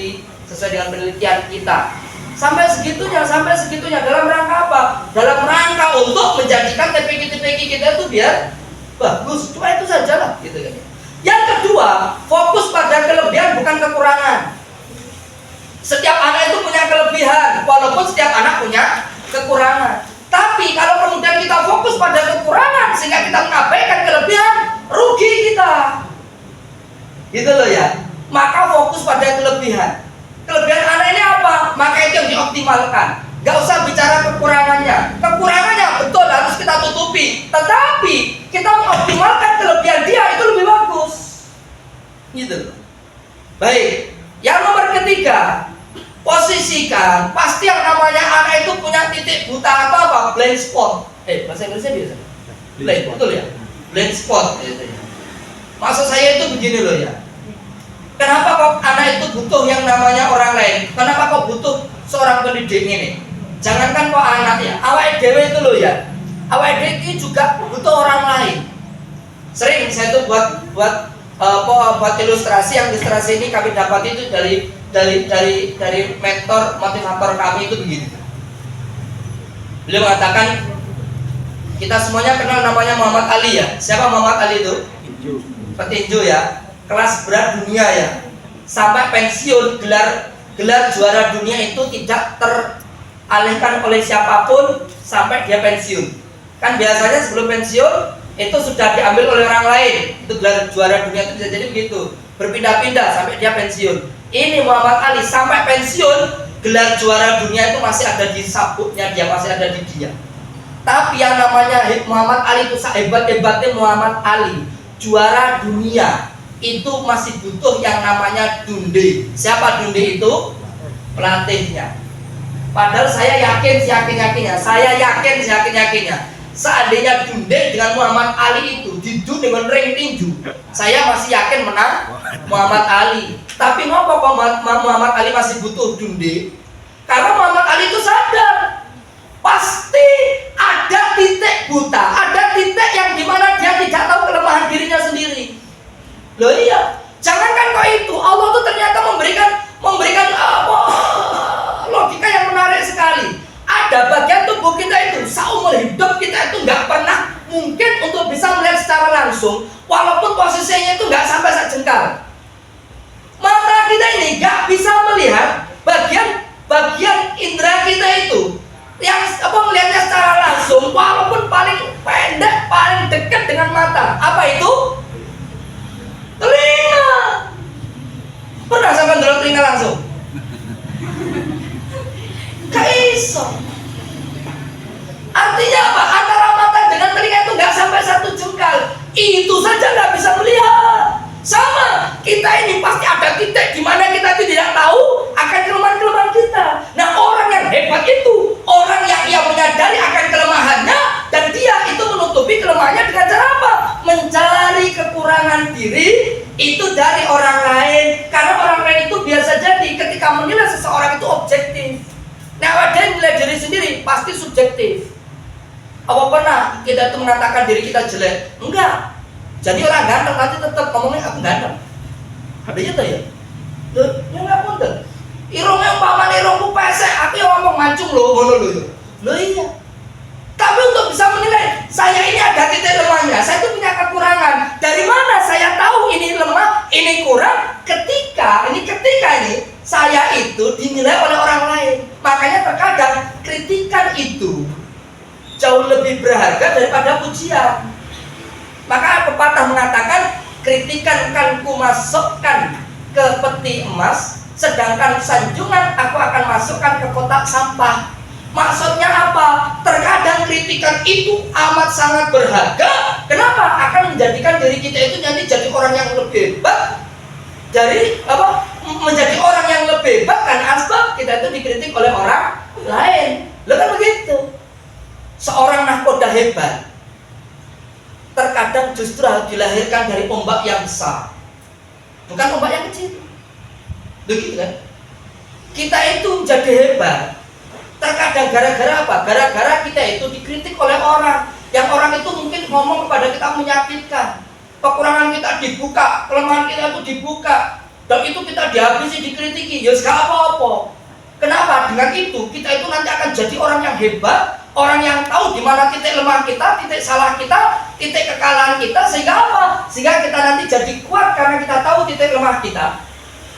sesuai dengan penelitian kita. Sampai segitunya dalam rangka apa? Dalam rangka untuk menjadikan TPQ kita itu biar bagus. Cuma itu saja lah gitu kan. Yang kedua, fokus pada kelebihan bukan kekurangan. Setiap anak itu punya kelebihan, walaupun setiap anak punya kekurangan. Tapi kalau kemudian kita fokus pada kekurangan sehingga kita mengabaikan kelebihan, rugi kita. Gitu loh ya. Maka fokus pada kelebihan. Kelebihan anak ini apa? Maka itu yang dioptimalkan. Gak usah bicara kekurangannya. Kekurangannya betul harus kita tutupi. Tetapi kita mengoptimalkan kelebihan dia itu lebih bagus. Gitu loh. Baik. Yang nomor ketiga, posisikan. Pasti yang namanya anak itu punya titik buta atau apa? Blind spot. Bahasa Inggrisnya biasa. Blind, betul ya? Blind spot. Gitu ya. Maksud saya itu begini loh ya. Kenapa kok anak itu butuh yang namanya orang lain? Kenapa kok butuh seorang pendidik ini? Jangankan kok anak ya, awake dhewe itu loh ya. Awake dhewe itu juga butuh orang lain. Sering saya tuh buat ilustrasi, yang ilustrasi ini kami dapat itu dari mentor motivator kami itu begini. Beliau mengatakan kita semuanya kenal namanya Muhammad Ali ya. Siapa Muhammad Ali itu? Petinju ya. Kelas berat dunia ya, sampai pensiun gelar juara dunia itu tidak teralihkan oleh siapapun sampai dia pensiun. Kan biasanya sebelum pensiun itu sudah diambil oleh orang lain. Itu gelar juara dunia itu bisa jadi begitu, berpindah-pindah sampai dia pensiun. Ini Muhammad Ali sampai pensiun, gelar juara dunia itu masih ada di sabuknya dia, masih ada di dia. Tapi yang namanya Muhammad Ali itu sehebat-hebatnya Muhammad Ali, juara dunia, itu masih butuh yang namanya dunde. Siapa dunde itu? Pelatihnya. Padahal saya yakin seyakin-yakinnya, seandainya dunde dengan Muhammad Ali itu didu dengan ring tinju, saya masih yakin menang Muhammad Ali. Tapi kenapa Muhammad Ali masih butuh dunde? Karena Muhammad Ali itu sadar pasti ada titik buta, ada titik yang dimana dia tidak tahu kelemahan dirinya sendiri. Loh iya, jangankan kok itu, Allah tuh ternyata memberikan logika yang menarik sekali. Ada bagian tubuh kita itu, seumur hidup kita itu nggak pernah mungkin untuk bisa melihat secara langsung, walaupun posisinya itu nggak sampai sejengkal. Mata kita ini nggak bisa melihat bagian indera kita itu yang melihatnya secara langsung, walaupun paling pendek, paling dekat dengan mata. Apa itu? Telinga. Pernah sampai ndelok telinga langsung? Gak iso. Artinya apa? Antara mata dengan telinga itu nggak sampai satu jengkal. Itu saja nggak bisa melihat. Sama, kita ini pasti ada titik di mana kita tidak tahu akan kelemahan-kelemahan kita. Nah, orang yang hebat itu orang yang ia menyadari akan kelemahannya dan dia itu menutupi kelemahannya dengan cara apa? Mencari kekurangan diri itu dari orang lain. Karena orang lain itu biasa jadi ketika menilai seseorang itu objektif. Nah, ada yang menilai diri sendiri pasti subjektif. Apa pernah kita itu mengatakan diri kita jelek? Enggak. Jadi orang ganteng nanti tetap ngomongnya aku ganteng. Ada itu ya? Ya nggak mungkin. Irungnya umpamanya irungku pesek, aku yang ngomong mancung loh, loh iya. Tapi untuk bisa menilai saya ini ada titik lemahnya, saya itu punya kekurangan. Dari mana saya tahu ini lemah, ini kurang? Ketika ini saya itu dinilai oleh orang lain. Makanya terkadang kritikan itu jauh lebih berharga daripada pujian. Maka pepatah mengatakan kritikan akan kumasukkan ke peti emas, sedangkan sanjungan aku akan masukkan ke kotak sampah. Maksudnya apa? Terkadang kritikan itu amat sangat berharga. Kenapa? Akan menjadikan diri kita itu jadi orang yang lebih hebat. Menjadi orang yang lebih hebat kan asbab kita itu dikritik oleh orang lain. Loh kan begitu. Seorang nahkoda hebat terkadang justru dilahirkan dari ombak yang besar, bukan ombak yang kecil. Begitu kan? Kita itu jadi hebat terkadang gara-gara apa? Gara-gara kita itu dikritik oleh orang, yang orang itu mungkin ngomong kepada kita menyakitkan. kekurangan kita dibuka, kelemahan kita itu dibuka, dan itu kita dihabisi, dikritiki, ya gak apa-apa. Kenapa? Dengan itu kita itu nanti akan jadi orang yang hebat, orang yang tahu di mana titik lemah kita, titik salah kita, titik kekalahan kita, sehingga apa? Sehingga kita nanti jadi kuat karena kita tahu titik lemah kita.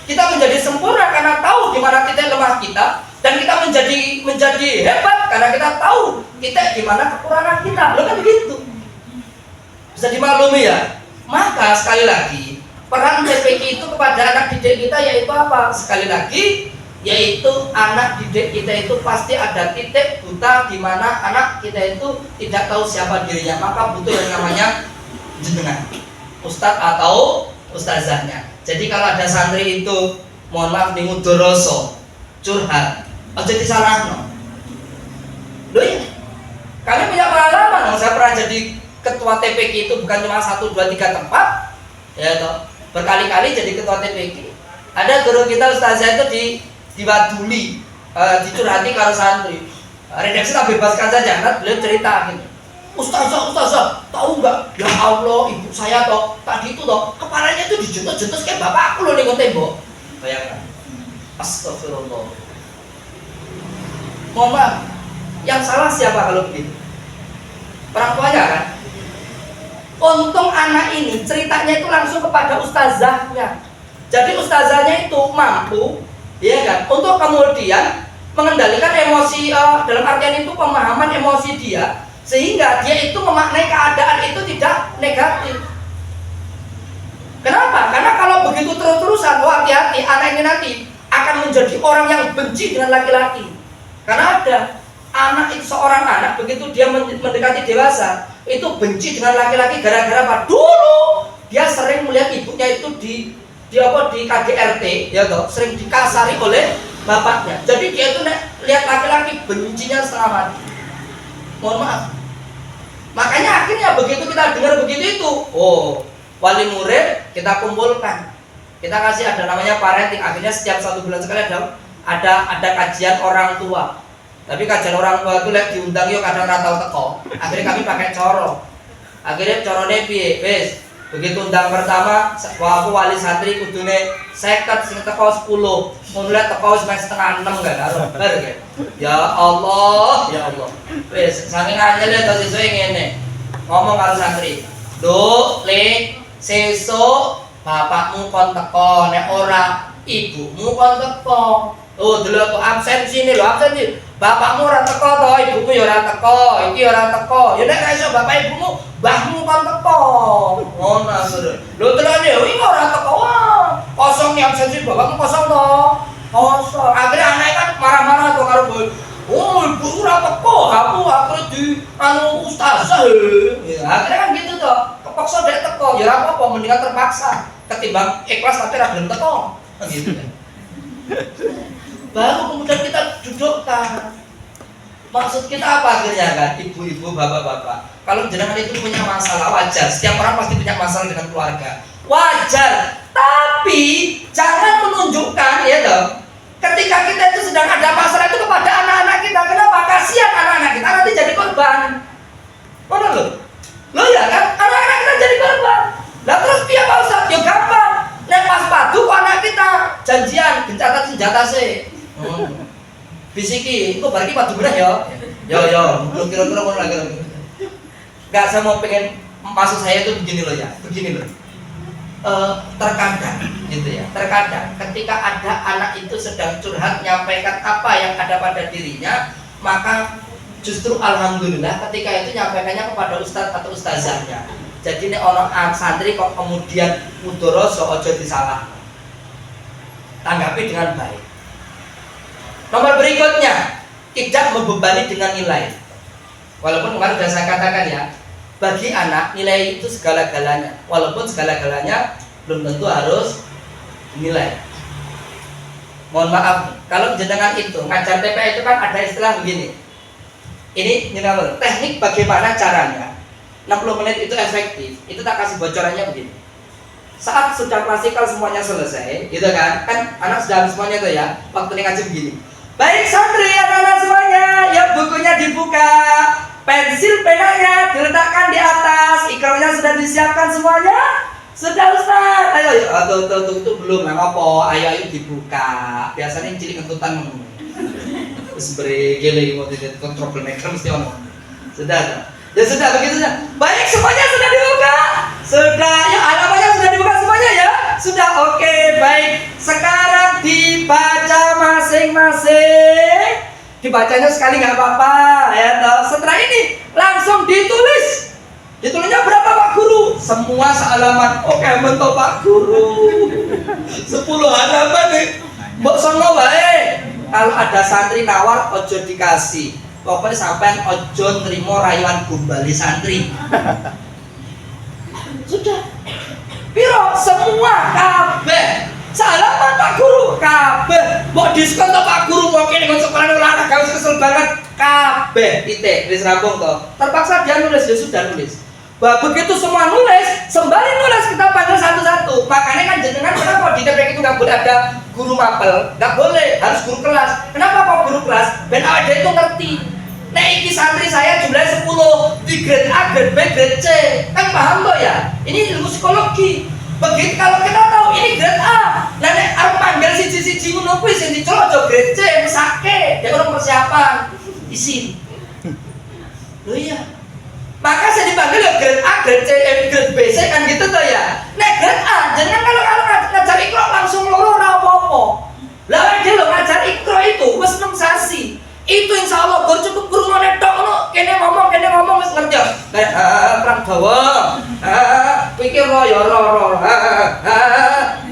Kita menjadi sempurna karena tahu di mana titik lemah kita, dan kita menjadi hebat karena kita tahu titik di mana kekurangan kita. Loh kan begitu. Bisa dimaklumi ya? Maka sekali lagi peran TPQ itu kepada anak didik kita yaitu apa? Sekali lagi, yaitu anak didik kita itu pasti ada titik buta di mana anak kita itu tidak tahu siapa dirinya, maka butuh yang namanya jenengan, ustadz atau ustazahnya. Jadi kalau ada santri itu, mohon maaf nih, mudoroso, curhat, aja disalahno. Loh ya, kalian punya pengalaman, saya pernah jadi ketua TPQ itu bukan cuma 1, 2, 3 tempat, ya toh, berkali-kali jadi ketua TPQ. Ada guru kita ustazah itu diwaduli, dicurhati kalau santri. Redaksi tak bebaskan saja, karena beliau cerita gitu. Ustazah, tahu nggak? Ya Allah, ibu saya toh tadi itu toh kepalanya itu dijentus-jentus kayak bapak aku loh nih tembok. Bayangkan. Astagfirullah. Mohon maaf, yang salah siapa kalau begitu? Orang tuanya kan? Untung anak ini ceritanya itu langsung kepada ustazahnya. Jadi ustazahnya itu mampu, ya kan, untuk kemudian mengendalikan emosi, dalam artian itu pemahaman emosi dia, sehingga dia itu memaknai keadaan itu tidak negatif. Kenapa? Karena kalau begitu terus-terusan, wah hati-hati, anak ini nanti akan menjadi orang yang benci dengan laki-laki. Karena ada anak itu, seorang anak begitu dia mendekati dewasa itu benci dengan laki-laki gara-gara apa? Dulu dia sering melihat ibunya itu di KDRT, ya toh, sering dikasari oleh bapaknya. Jadi dia itu lihat laki-laki bencinya setengah mati. Mohon maaf. Makanya akhirnya begitu kita dengar begitu itu, oh, wali murid kita kumpulkan, kita kasih ada namanya parenting. Akhirnya setiap 1 bulan sekali ada kajian orang tua. Tapi kajian orang tua itu diundang yuk kadang ratau teko. Akhirnya kami pakai coro. Akhirnya corone piye? Wes, begitu undang pertama, aku wali santri kudune 50 sing teko 10. Mulai teko wis setengah 6 gak karo. Bar ya. Ya Allah, ya Allah. Wes, saking anyele to sesuk ngene. Ngomong karo santri. Nduk, Le, sesuk bapakmu kon teko, nek ora ibumu kon teko. Oh, delok absen sini lho, absen sini. Bapakmu ora teko to, ibumu ya ora teko, iki ora teko. Ya nek ra iso bapak ibumu, mbahmu kon teko. Ngono lho. Lho telane iki ora teko. Wah, kosong nih absen sini, bapakmu kosong to. Kosong. Akhirnya anaknya kan marah-marah tuh karo boy. Oh, ibu ora teko, aku di ustazah. Ya, akhirnya kan gitu toh. Kepaksa dek teko, ya ora apa-apa, mendingan terpaksa ketimbang ikhlas tapi ra gelem teko. Gitu kan. Baru kemudian kita dudukkan. Maksud kita apa akhirnya kan, ibu-ibu, bapak-bapak? Kalau jenengan itu punya masalah, wajar. Setiap orang pasti punya masalah dengan keluarga, wajar. Tapi jangan menunjukkan, ya toh, ketika kita itu sedang ada masalah itu kepada anak-anak kita. Kenapa? Kasihan anak-anak kita nanti jadi korban. Mana lo? Lo ya kan? Anak-anak kita jadi korban. Nah terus dia Pak Ustaz, ya gampang. Nek pas padu kok anak kita janjian gencatan senjata sih. Bisiki, kok berarti padu bener ya? Yo, lu kira-kira ngono lagi. Enggak, saya mau pengen maksud saya itu begini loh ya. Begini loh. Terkadang gitu ya. Terkadang ketika ada anak itu sedang curhat nyampaikan apa yang ada pada dirinya, maka justru alhamdulillah ketika itu nyampaikannya kepada ustadz atau ustazahnya. Jadi nek ono santri kok kemudian mudoroso ojo disalah. Tanggapi dengan baik. Nomor berikutnya, tidak membebani dengan nilai. Walaupun kemarin sudah saya katakan ya, bagi anak nilai itu segala-galanya. Walaupun segala-galanya belum tentu harus nilai. Mohon maaf, kalau jenengan itu ngajar TPA itu kan ada istilah begini. Ini namanya teknik bagaimana caranya 60 menit itu efektif. Itu tak kasih bocorannya begini. Saat sudah klasikal semuanya selesai, gitu kan? Kan anak sudah semuanya tuh ya. Waktu ini ngaji begini. Baik santri anak-anak semuanya, ya bukunya dibuka. pensil penanya diletakkan di atas, ikramnya sudah disiapkan semuanya. Sudah Ustaz. Ayo, tuh itu belum apa? Ayo dibuka. Biasanya yang cilik kentutan terus beri gele mau tidak troublemaker mesti ono. Sudah. Ya sudah begitu saja. Baik, semuanya sudah dibuka. Sudah, ya alamatnya sudah dibuka semuanya ya. Sudah, oke, baik. Sekarang dibaca masing-masing. Dibacanya sekali nggak apa-apa ya toh. Setelah ini langsung ditulis. Ditulisnya berapa Pak Guru? Semua sealaman. Oke, bentuk Pak Guru. 10 halaman nih. Mbok songo wae. Kalau ada santri nawar ojo dikasih. Pokoknya sampean ojo nrimo rayuan gombali santri. Sudah. Piro semua kabeh. Salaman Pak Guru kabeh. Mbok diskon to Pak Guru mau kene kon sekolah olahraga wis kesel banget kabeh titik wis rampung to. Terpaksa dia nulis, ya sudah nulis. Bah, begitu semua nulis, sembari nulis kita panggil satu-satu. Makanya kan jenengan kenapa di TPK itu nggak boleh ada guru mapel, nggak boleh, harus guru kelas. Kenapa kok guru kelas? Ben awake dhewe itu ngerti. Nek iki santri saya jumlahnya 10, di grade A, grade B, grade C. Kan paham lo ya? Ini ilmu psikologi. Begitu kalau kita tahu ini grade A, lah nek arep manggil siji-siji ngono kuwi sing dicoco grade C mesake, dia orang persiapan isin. Loh iya. Maka saya dipanggil ya grade A, grade C, grade B, C kan gitu tuh ya. Nek grade A, jangan kalau ngajar ikro langsung loro ora apa-apa. Lah dia lo ngajar ikro itu wis 6 sasi. Itu insya Allah gur cukup guru tok ngono kene ngomong wis ngerti ya. Kayak perang dawa. Pikir ro ya ro.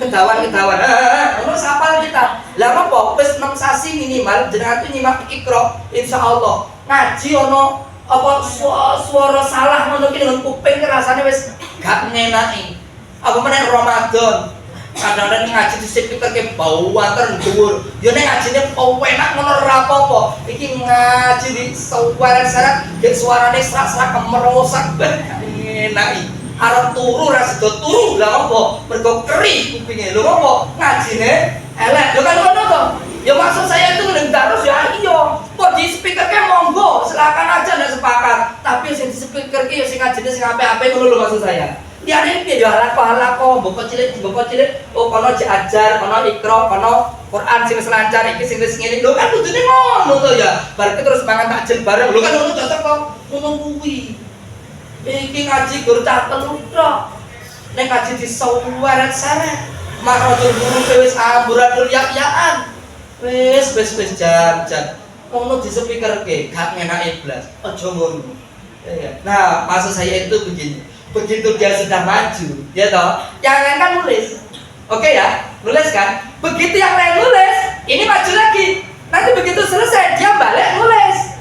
Kedawan. Ngono sapal kita. Lah apa wis 6 sasi minimal jenengan tuh nyimak ikro insya Allah. Ngaji ono apa suara salah ngono ki dengan kuping rasane wis gak ngenaki. Apa meneh Ramadan. Kadang-kadang ngaji di speaker ke bau water dhuwur. Yo nek ngajine enak ngono ora apa-apa. Iki ngaji di suara-suara, ge suarane serak-serak kemerosak ben enaki. Arep turu ra sedo turu. Lah apa? Mergo keri kupinge. Lho apa? Ngajine elek. Yo kan ngono to. Ya maksud saya itu ngendarus ya iya. Kok di speaker ke monggo, silakan aja nek sepakat. Tapi sing di speaker ki yo sing ngajine sing apik-apik ngono lho maksud saya. Dia ini piye yo halako, boko cilik, oh kono diajar, kono ikro, kono Quran sing wis lancar, iki sing wis ngene. Lho kan kudune ngono to ya. Bar terus mangan takjil bareng. Lho kan ngono cocok kok. Ngono kuwi. Iki ngaji gur cah telu tok. Nek ngaji disaweret-seret, marodul guru wis amburadul yak-yakan. Wis jam. Ngono di speakerke, gak ngenake blas. Aja ngono. Nah, maksud saya itu begini. Begitu dia sudah maju, ya toh, yang lain kan nulis, oke ya, nulis kan. Begitu yang lain nulis, ini maju lagi. Nanti begitu selesai, dia balik nulis.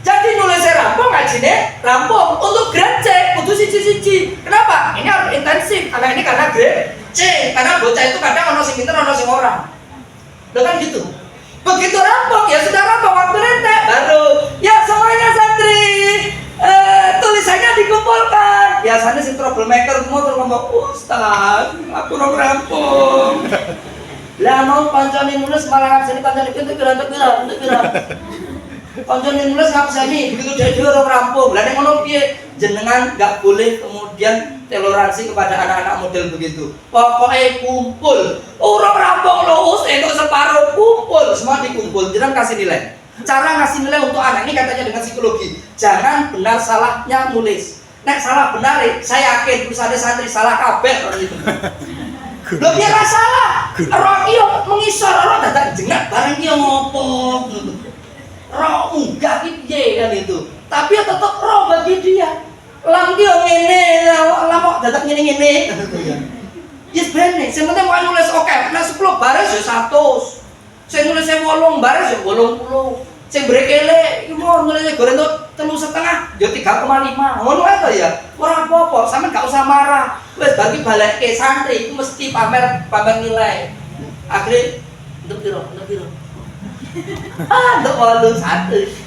Jadi nulisnya rampung, ngajinya rampung. Untuk grade C, kudu siji-siji. Kenapa? Ini harus intensif. Karena ini karena grade C. Karena bocah itu kadang ono sing pinter, ono sing ora. Udah kan gitu. Begitu rampung, ya sudah rampung. Waktu rente, baru ya semuanya santri. Tulisannya dikumpulkan. Biasanya si troublemaker semua terus ngomong, Ustaz, aku belum rampung. Lah mau pancane nulis malah sini pancane pintu kira. Pancane nulis ngapsani begitu dhewe ora rampung. Lah nek ngono piye? Jenengan enggak boleh kemudian toleransi kepada anak-anak model begitu. Pokoknya kumpul. Ora rampung lho, entuk separuh kumpul, semua dikumpul. Jenengan kasih nilai. Cara ngasih nilai untuk anak ini katanya dengan psikologi. Jangan benar salahnya nulis. Nek salah benar, saya yakin tulisannya santri salah kabeh orang itu. Lho piye ra salah? Ora iya mengisor ora dadak jengat bareng iki ngopo. Ora enggak iki piye kan itu. Tapi ya tetep ro bagi dia. Lang ki yo ngene, lah kok dadak ngene-ngene. Yes bener, sing penting mau nulis oke, nek 10 baris ya 100. Sing nulisnya 8 baris ya 80. Sing brekele iki mau nulisnya goreng tuh 3,5 ya 3,5. Ngono ae to ya. Ora apa-apa, sampean gak usah marah. Wis bagi balekke santri iku mesti pamer nilai. Akhire nduk piro? Nduk 81.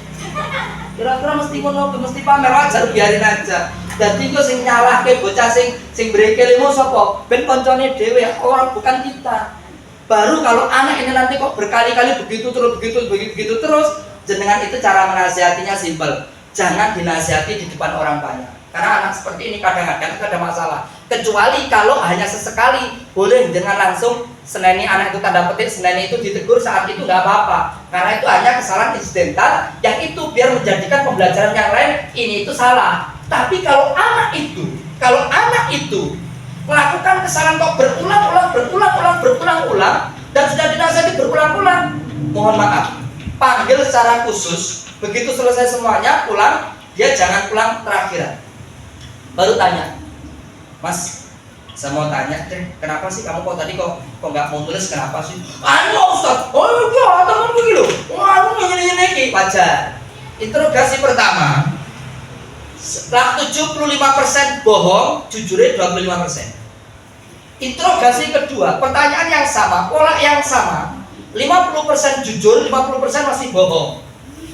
Kira-kira mesti ngono, mesti pamer wajar biarin aja. Dadi kok sing nyalahke bocah sing brekele mau sapa? Ben koncone dhewe, orang bukan kita. Baru kalau anak ini nanti kok berkali-kali begitu terus, jenengan itu cara menasihatinya simpel. jangan dinasihati di depan orang banyak. Karena anak seperti ini kadang-kadang ada masalah. Kecuali kalau hanya sesekali, boleh dengan langsung seneni anak itu, tanda petik seneni itu ditegur saat itu nggak apa-apa. Karena itu hanya kesalahan insidental yang itu biar menjadikan pembelajaran yang lain, ini itu salah. Tapi kalau anak itu melakukan kesalahan kok berulang-ulang dan sudah dinasihati berulang-ulang, mohon maaf, panggil secara khusus. Begitu selesai semuanya pulang, dia jangan pulang terakhiran. Baru tanya, Mas, saya mau tanya deh, kenapa sih kamu kok tadi kok nggak mau nulis, kenapa sih? Ustaz, oh iya, teman begitu, wah ini wajar. Interogasi pertama, setelah 75% bohong, jujurnya 25%. Interogasi kedua, pertanyaan yang sama, pola yang sama, 50% jujur, 50% masih bohong.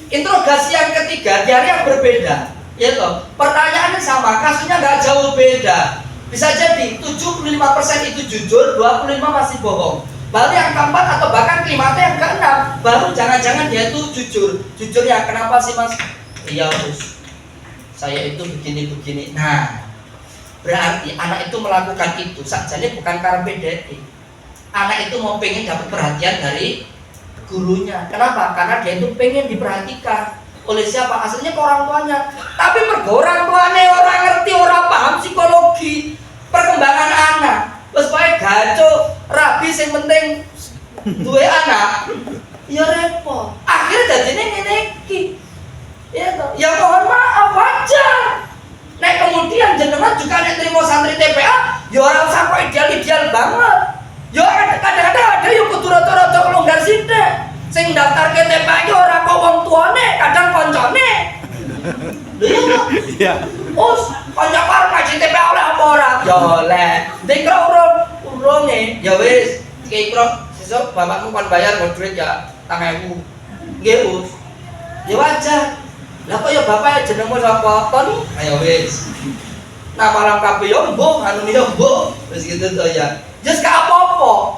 Interogasi yang ketiga, di hari yang berbeda, ya toh, pertanyaannya sama, kasusnya nggak jauh beda. Bisa jadi 75% itu jujur, 25% masih bohong. Baru yang keempat atau bahkan kelima atau yang keenam, baru jangan-jangan dia itu jujur. Jujurnya kenapa sih Mas? Iya Bos, saya itu begini-begini. Nah, berarti anak itu melakukan itu sajane bukan karena diem. Anak itu mau pengen dapat perhatian dari gurunya. Kenapa? Karena dia itu pengen diperhatikan. Oleh siapa? Aslinya ke orang tuanya. Tapi mergo orang tuanya orang ngerti, orang paham psikologi perkembangan anak. Terus bae gaco, rabi sing penting duwe anak. Ya repot. Akhirnya dadine ngene iki. Ya toh. Ya mohon maaf wajar. Nah kemudian jenengan juga nek trimo santri TPA, ya ora usah kok ideal-ideal banget. Ya kadang-kadang ada yang kudu rada-rada longgar sithik. Sing daftar ke TPA iki ora kok wong tuane, kadang koncone. Lho iya. Us, kanca karo ngaji TPA oleh apa ora? Ya oleh. Dikro urunge, ya wis. Iki kro sesuk bapakmu kon bayar nggo duit ya 5.000. Nggih, Us. Ya wajar. Lah kok ya bapak jenengmu sapa? Tony? Ayo wis. Nama lengkap yo mbok, anu yo mbok. Wis gitu to ya. Just gak apa-apa.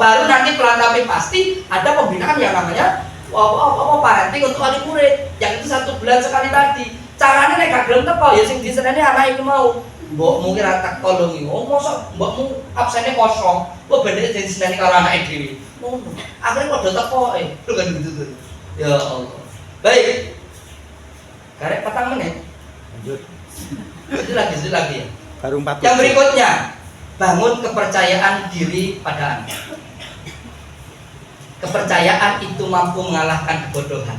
Baru nanti pelan tapi pasti ada pembinaan yang namanya parenting untuk wali murid. Yang itu 1 bulan sekali tadi. Caranya nek gak gelem teko ya sing diseneni anak iku mau. Mbokmu ki ra teko lho iki. Oh mosok mbokmu absene kosong. Kok bendeke diseneni karo anake dhewe. Ngono. Akhire padha tekoke. Lho kan gitu tuh. Ya Allah. Baik. Karek 4 menit. Lanjut. Itu lagi ya. Baru 4. Yang berikutnya, bangun kepercayaan diri pada Anda. Kepercayaan itu mampu mengalahkan kebodohan.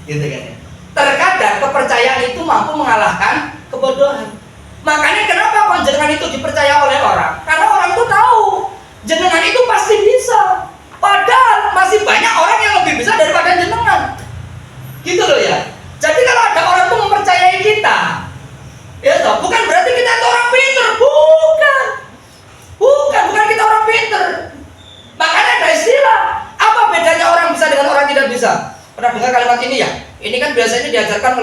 Gitu kan ya. Terkadang kepercayaan itu mampu mengalahkan kebodohan. Makanya kenapa jenengan itu dipercaya oleh orang? Karena orang itu tahu jenengan itu pasti bisa. Padahal masih banyak orang yang lebih bisa daripada jenengan. Gitu loh ya. Jadi kalau ada orang tuh mempercayai kita, ya toh, bukan berarti kita itu orang pinter, bukan kita orang pinter. Makanya ada istilah, apa bedanya orang bisa dengan orang tidak bisa? Pernah dengar kalimat ini ya? Ini kan biasanya diajarkan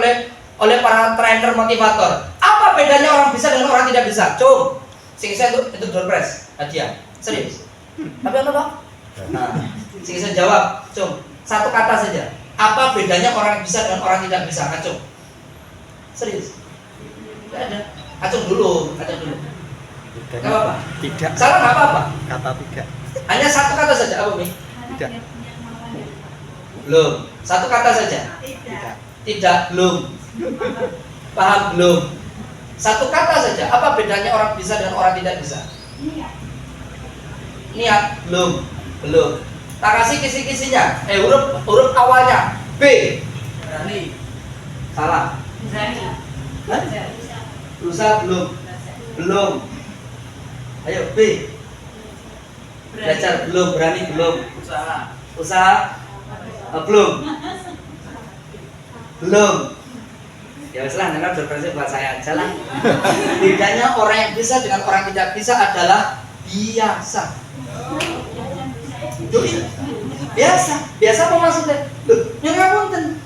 oleh para trainer motivator. Apa bedanya orang bisa dengan orang tidak bisa? Cung, sing saya itu door press, hadiah, serius. Tapi apa Pak? Nah, sing saya jawab, Cung, 1 kata saja. Apa bedanya orang yang bisa dengan orang tidak bisa? Acung. Serius? Tidak ada. Acung dulu. Gak apa-apa. Tidak. Salah gak apa-apa. Kata tidak. Hanya 1 kata saja. Apa Mi? Tidak. Belum. 1 kata saja. Tidak. Belum. Paham belum? 1 kata saja. Apa bedanya orang bisa dengan orang tidak bisa? Niat. Belum. Tak kasih kisi-kisinya. Huruf awalnya B. Berani. Salah. Berusaha belum. Ayo B. Belajar belum, berani belum. Usaha belum. Ya wes lah, nanti berproses buat saya aja lah. Bedanya orang yang bisa dengan orang tidak bisa adalah biasa. Biasa apa maksudnya? Loh, ya ngapunten.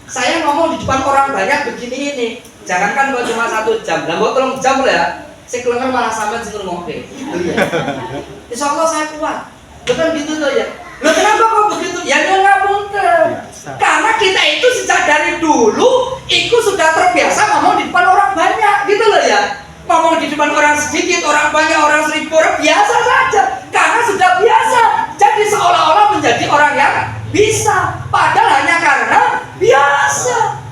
Saya ngomong di depan orang banyak begini ini. Jangankan kalau cuma 1 jam, lah kok 3 jam lah. Saya kelengar malah sampai sing ngomong. Insya Allah saya kuat. Bukan gitu loh ya. Loh kenapa kok begitu? Ya ngapunten. Karena kita itu sejak dari dulu iku sudah terbiasa ngomong di depan orang banyak, gitu loh ya. Ngomong di depan orang sedikit, orang banyak, orang 1000 orang biasa saja, karena sudah biasa. Jadi seolah-olah menjadi orang yang bisa, padahal hanya karena biasa.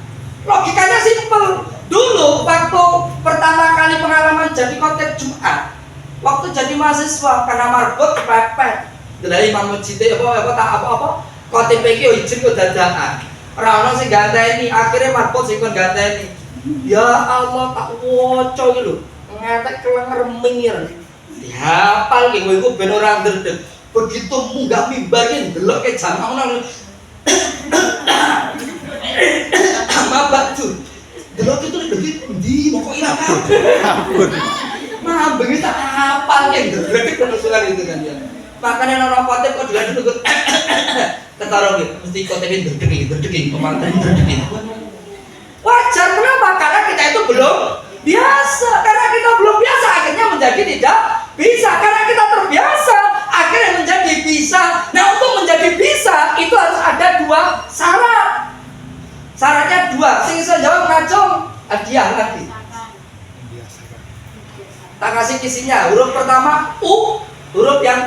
Logikanya simpel. Dulu waktu pertama kali pengalaman jadi khotib Jumat, waktu jadi mahasiswa karena marbot kepepet. Dari Imam Masjid apa khotib iki yo izin kok dadakan. Ora ono sing ganteni, akhirnya marbot sing kon ganteni. Ya Allah, tak woco iki lho. Ngetek kelenger mingir. Dihafal ki kowe iku ben ora ndredeg. Begitu munggah mimbar ki ndelok ke jamaah ngono. Mabak tuh. Delok itu di pokok ira kabeh. Mabeng itu hafal yang ndredeg penusulan itu kan ya. Makanya orang khotib kok dilanjut nunggu ketara gitu, mesti khotibin ndredeg pemantan ndredeg. Wajar, kenapa? Karena kita itu belum biasa. Karena kita belum biasa, akhirnya menjadi tidak bisa. Karena kita terbiasa, akhirnya menjadi bisa. Nah, untuk menjadi bisa, itu harus ada 2 syarat. Syaratnya 2. Sing iso jawab ngacung, hadiah lagi. Tak kasih kisinya. Huruf pertama U, huruf yang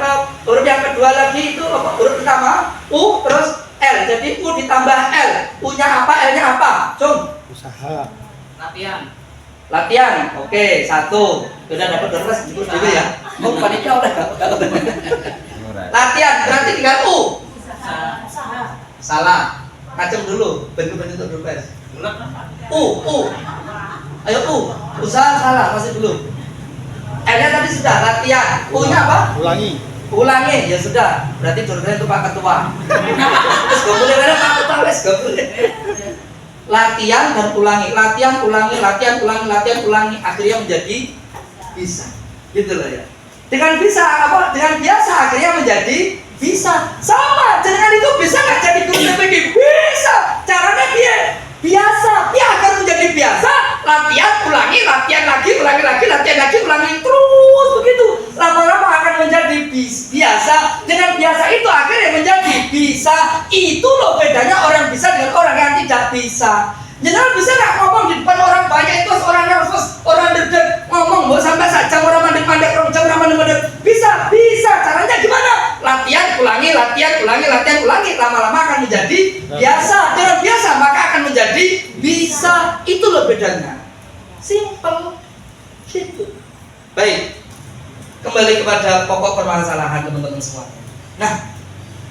kedua lagi itu apa? Huruf pertama U, terus L. Jadi U ditambah L. U-nya apa? L-nya apa? Cung. Usaha. Latihan. Oke, 1. Sudah dapat terus dulu ya. Mau panitia udah enggak? Latihan berarti tinggal U. Salah. Kacung dulu. Bentuk dulu, guys. U. Ayo U. Usaha salah, masih belum. L-nya tadi sudah latihan. U-nya apa? Ulangi. Ya sudah. Berarti dosennya itu Pak Ketua. Wes gak boleh ada Pak Ketua, wes gak boleh. Latihan dan ulangi, latihan ulangi, akhirnya menjadi bisa. Gitu loh ya. Dengan bisa apa? Dengan biasa akhirnya menjadi bisa. Sama, dengan itu bisa nggak jadi guru TPG? Bisa. Caranya dia biasa. Dia akan menjadi biasa. Latihan, ulangi, latihan lagi, ulangi terus begitu. Lama-lama akan menjadi biasa. Dengan biasa itu akhirnya menjadi bisa. Itu loh bedanya orang bisa dengan orang yang tidak bisa. Jangan bisa nggak ngomong di depan orang banyak itu orang nervous, orang deg-deg ngomong mau sampai saja orang mandek-mandek, orang jam orang mandek-mandek. Bisa. Caranya gimana? Latihan, ulangi, lama-lama akan menjadi biasa. Dengan biasa maka akan menjadi bisa. Itu loh bedanya. Simple. Gitu. Baik. Kembali kepada pokok permasalahan teman-teman semua. Nah,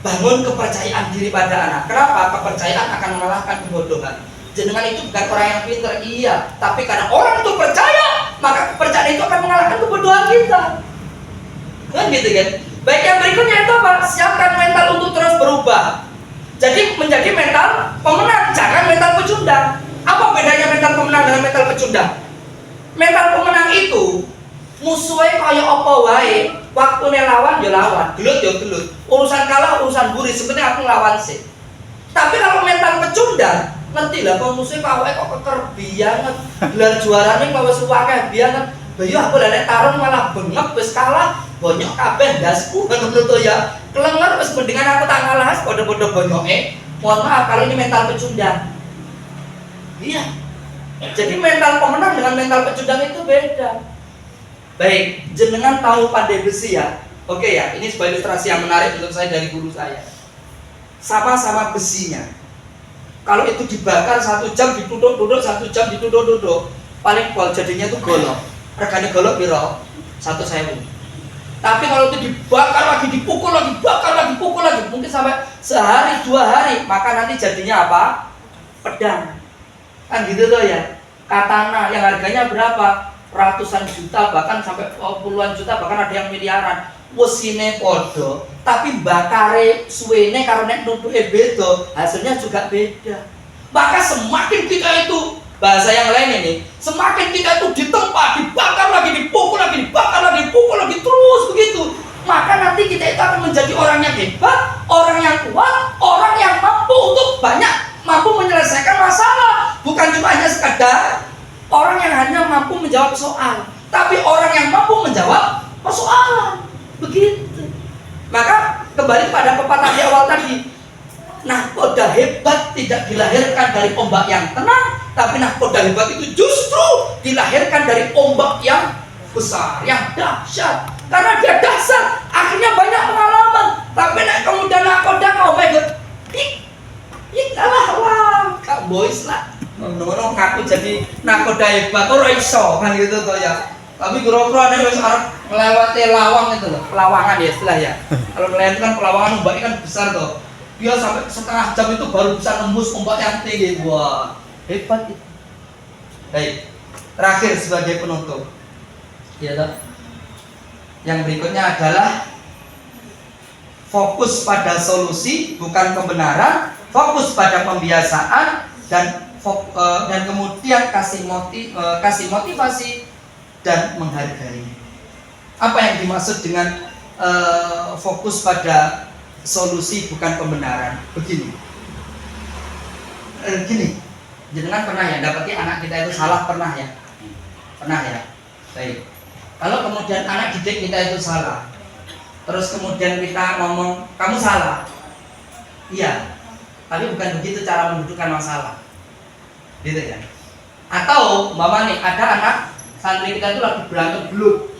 bangun kepercayaan diri pada anak. Kenapa? Kepercayaan akan mengalahkan kebodohan. Jenengan itu bukan orang yang pintar, iya. Tapi karena orang itu percaya, maka kepercayaan itu akan mengalahkan kebodohan kita. Kan gitu kan? Baik, yang berikutnya itu apa? Siapkan mental untuk terus berubah. Jadi menjadi mental pemenang, jangan mental pecundang. Apa bedanya mental pemenang dengan mental pecundang? Mental pemenang itu musuhnya kaya apa wae, waktune lawan ya lawan, gelut ya gelut. Urusan kalah urusan buri, sebenarnya aku nglawan sih. Tapi kalau mental pecundang, ngerti lah kok musuhnya kok keker banget. Gelar juarane kok wis akeh banget. Bayu aku lek tarung malah bengep wis kalah, bonyok kabeh ndasku ngono to ya. Kelenger wis mendingan aku tak ngalah padha-padha bonyoke. Mohon maaf kalau ini mental pecundang. Iya. Jadi mental pemenang dengan mental pecundang itu beda. Baik, jenengan tahu pandai besi ya? Oke ya, ini sebuah ilustrasi yang menarik untuk saya dari guru saya. Sama-sama besinya. Kalau itu dibakar 1 jam ditutup-tutup, 1 jam ditutup-tutup, paling pol jadinya itu golok. Regane golok piro? 1.000. Tapi kalau itu dibakar lagi, dipukul lagi, mungkin sampai sehari 2 hari, maka nanti jadinya apa? Pedang. Kan gitu tuh ya. Katana yang harganya berapa? Ratusan juta, bahkan sampai puluhan juta, bahkan ada yang miliaran. Wesine podo, tapi bakare suwene karo nek nutuke beda, hasilnya juga beda. Maka semakin kita itu, bahasa yang lain ini, semakin kita itu ditempa, dibakar lagi, dipukul lagi, terus begitu. Maka nanti kita itu akan menjadi orang yang hebat, orang yang kuat, orang yang mampu menyelesaikan masalah. Bukan cuma hanya sekadar orang yang hanya mampu menjawab soal, tapi orang yang mampu menjawab persoalan. Begitu. Maka kembali pada pepatah di awal tadi. Nahkoda hebat tidak dilahirkan dari ombak yang tenang, Tapi nahkoda hebat itu justru dilahirkan dari ombak yang besar, yang dahsyat. Karena dia dahsyat, akhirnya banyak pengalaman. Tapi kemudian nahkoda kau megot, kalah lah, kak boys lah. Ngono ngaku jadi nahkoda hebat, orang iso kan gitu tuh ya. Tapi kira-kira ada yang harus melewati lawang itu loh, pelawangan ya istilah ya. Kalau nelayan itu kan pelawangan ombaknya kan besar tuh. Dia sampai setengah jam itu baru bisa nembus ombak yang tinggi. Wah, hebat itu. Baik, terakhir sebagai penutup. Ya toh. Yang berikutnya adalah fokus pada solusi bukan kebenaran, fokus pada pembiasaan dan kemudian kasih motivasi dan menghargai. Apa yang dimaksud dengan fokus pada solusi bukan pembenaran? Begini, jangan pernah ya dapati anak kita itu salah, pernah ya? Baik. Kalau kemudian anak didik kita itu salah, terus kemudian kita ngomong kamu salah, iya, tapi bukan begitu cara mendudukkan masalah, gitu ya? Atau umpama nih ada anak santri kita itu lagi berantem belut,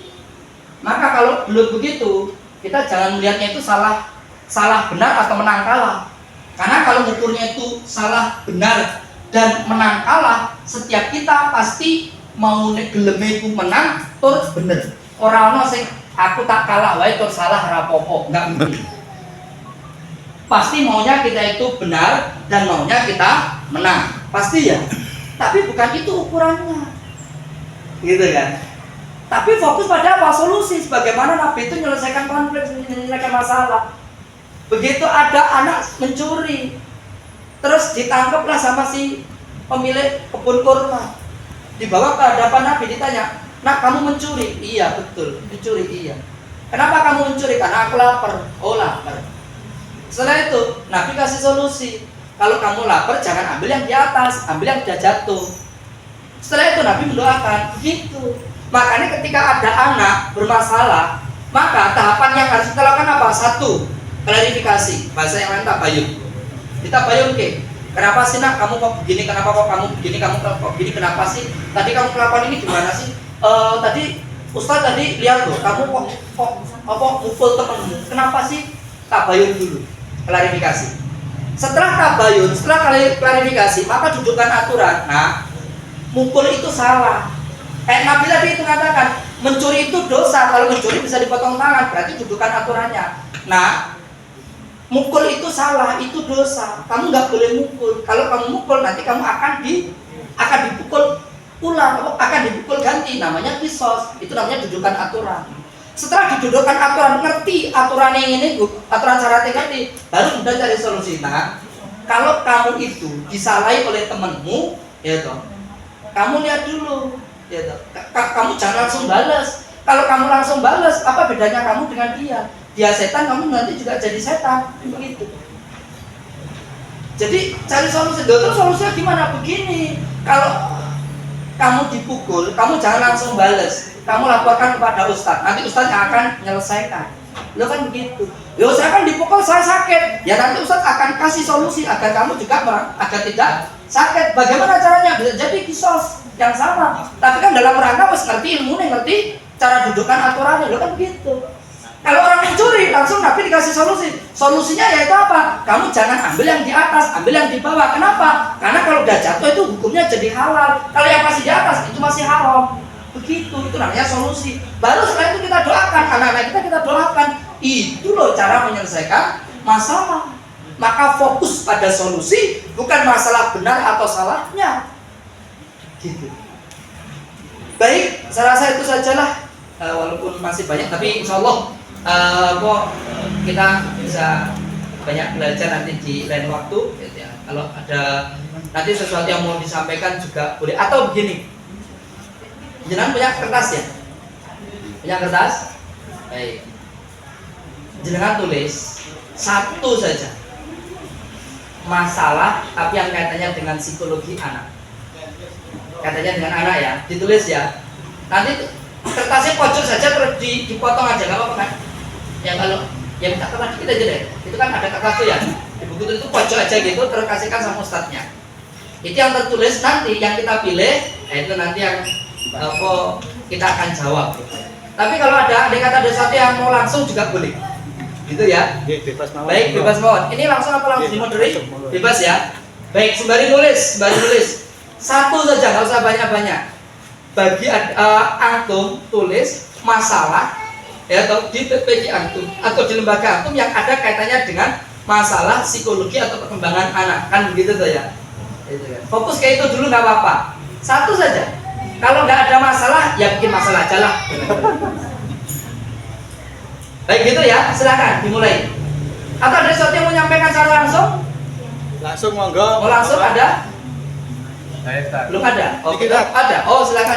maka kalau belut begitu kita jangan melihatnya itu salah benar atau menang kalah, karena kalau ngukurnya itu salah benar dan menang kalah, setiap kita pasti mau geleme ku menang tur bener. Ora ono sing aku tak kalah wae tur salah rapopo, enggak mungkin. Pasti maunya kita itu benar dan maunya kita menang. Pasti ya. Tapi bukan itu ukurannya. Gitu kan. Tapi fokus pada apa? Solusi. Sebagaimana Nabi itu menyelesaikan konflik, menyelesaikan masalah. Begitu ada anak mencuri, terus ditangkaplah sama si pemilik kebun kurma. Dibawa ke hadapan Nabi, ditanya, nak kamu mencuri? Iya betul, mencuri iya. Kenapa kamu mencuri? Karena aku lapar. Oh lapar. Setelah itu Nabi kasih solusi. Kalau kamu lapar jangan ambil yang di atas, ambil yang sudah jatuh. Setelah itu Nabi mendoakan. Begitu. Makanya ketika ada anak bermasalah, maka tahapan yang harus kita lakukan apa? Satu, klarifikasi. Bahasa yang lain tabayun. Kita bayun ke. Kenapa sih nak kamu kok begini? Kenapa kok kamu begini? Kamu kok begini? Kenapa sih? Tadi kamu melakukan ini gimana sih? Tadi Ustaz tadi lihat loh, kamu kok mukul temenmu? Kenapa sih? Tabayun dulu, klarifikasi. Setelah tabayun, setelah klarifikasi, maka dudukan aturan. Nah, mukul itu salah. Nabi tadi itu mengatakan mencuri itu dosa. Kalau mencuri bisa dipotong tangan, berarti dudukan aturannya. Nah, mukul itu salah, itu dosa. Kamu nggak boleh mukul. Kalau kamu mukul nanti kamu akan dipukul ulang, akan dipukul ganti. Namanya kisos. Itu namanya dudukan aturan. Setelah didudukan aturan, ngerti aturan yang ini, aturan syaratnya ngerti, baru sudah cari solusi. Nah, kalau kamu itu disalahi oleh temanmu, ya toh, kamu lihat dulu, ya toh. Kamu jangan langsung balas. Kalau kamu langsung balas, apa bedanya kamu dengan dia? Dia setan, kamu nanti juga jadi setan, begitu. Jadi cari solusi. Terus solusinya gimana? Begini, kalau kamu dipukul, kamu jangan langsung balas. Kamu laporkan kepada ustadz. Nanti ustadz yang akan menyelesaikan. Lo kan begitu. Lo saya kan dipukul, saya sakit. Ya nanti ustadz akan kasih solusi agar kamu juga agar tidak sakit. Bagaimana caranya? Bisa jadi kisos yang sama. Tapi kan dalam rangka harus ngerti ilmu, ngerti cara dudukan aturannya. Lo kan begitu. Kalau orang mencuri, langsung Nabi dikasih solusi. Solusinya yaitu apa? Kamu jangan ambil yang di atas, ambil yang di bawah. Kenapa? Karena kalau udah jatuh itu hukumnya jadi halal. Kalau yang masih di atas itu masih haram. Begitu, itu namanya solusi. Baru setelah itu kita doakan, anak-anak kita doakan. Itu loh cara menyelesaikan masalah. Maka fokus pada solusi, bukan masalah benar atau salahnya. Gitu. Baik, saya rasa itu sajalah. Walaupun masih banyak, tapi insya Allah kita bisa banyak belajar nanti di lain waktu. Ya. Kalau ada nanti sesuatu yang mau disampaikan juga boleh. Atau begini, jenengan punya kertas ya? Punya kertas? Baik. Jenengan tulis satu saja masalah tapi yang kaitannya dengan psikologi anak. Kaitannya dengan anak ya, ditulis ya. Nanti kertasnya pojok saja terus dipotong aja, nggak apa-apa kan? Ya kalau ya minta kertas kita aja deh. Itu kan ada kertas tuh ya. Di buku itu pojok aja gitu terus kasihkan sama ustadznya. Itu yang tertulis, nanti yang kita pilih, itu nanti yang kita akan jawab. Tapi kalau ada kata ada satu yang mau langsung juga boleh, gitu ya. Bebas mawon. Baik, bebas mawon. Ini langsung apa langsung dimoderate? Bebas ya. Baik, sembari nulis. Satu saja, nggak usah banyak-banyak. Bagi antum tulis masalah ya, atau di PPG antum atau di lembaga antum yang ada kaitannya dengan masalah psikologi atau perkembangan anak, kan begitu tuh ya. Itu kan. Fokus ke itu dulu, nggak apa-apa. Satu saja. Kalau nggak ada masalah, ya bikin masalah aja lah. Baik gitu ya, silakan dimulai. Atau ada sesuatu yang mau menyampaikan secara langsung? Langsung monggo. Mau langsung ada? Saya tak. Belum ada. Oh, Dikit, Pak. ada. Oh, silakan.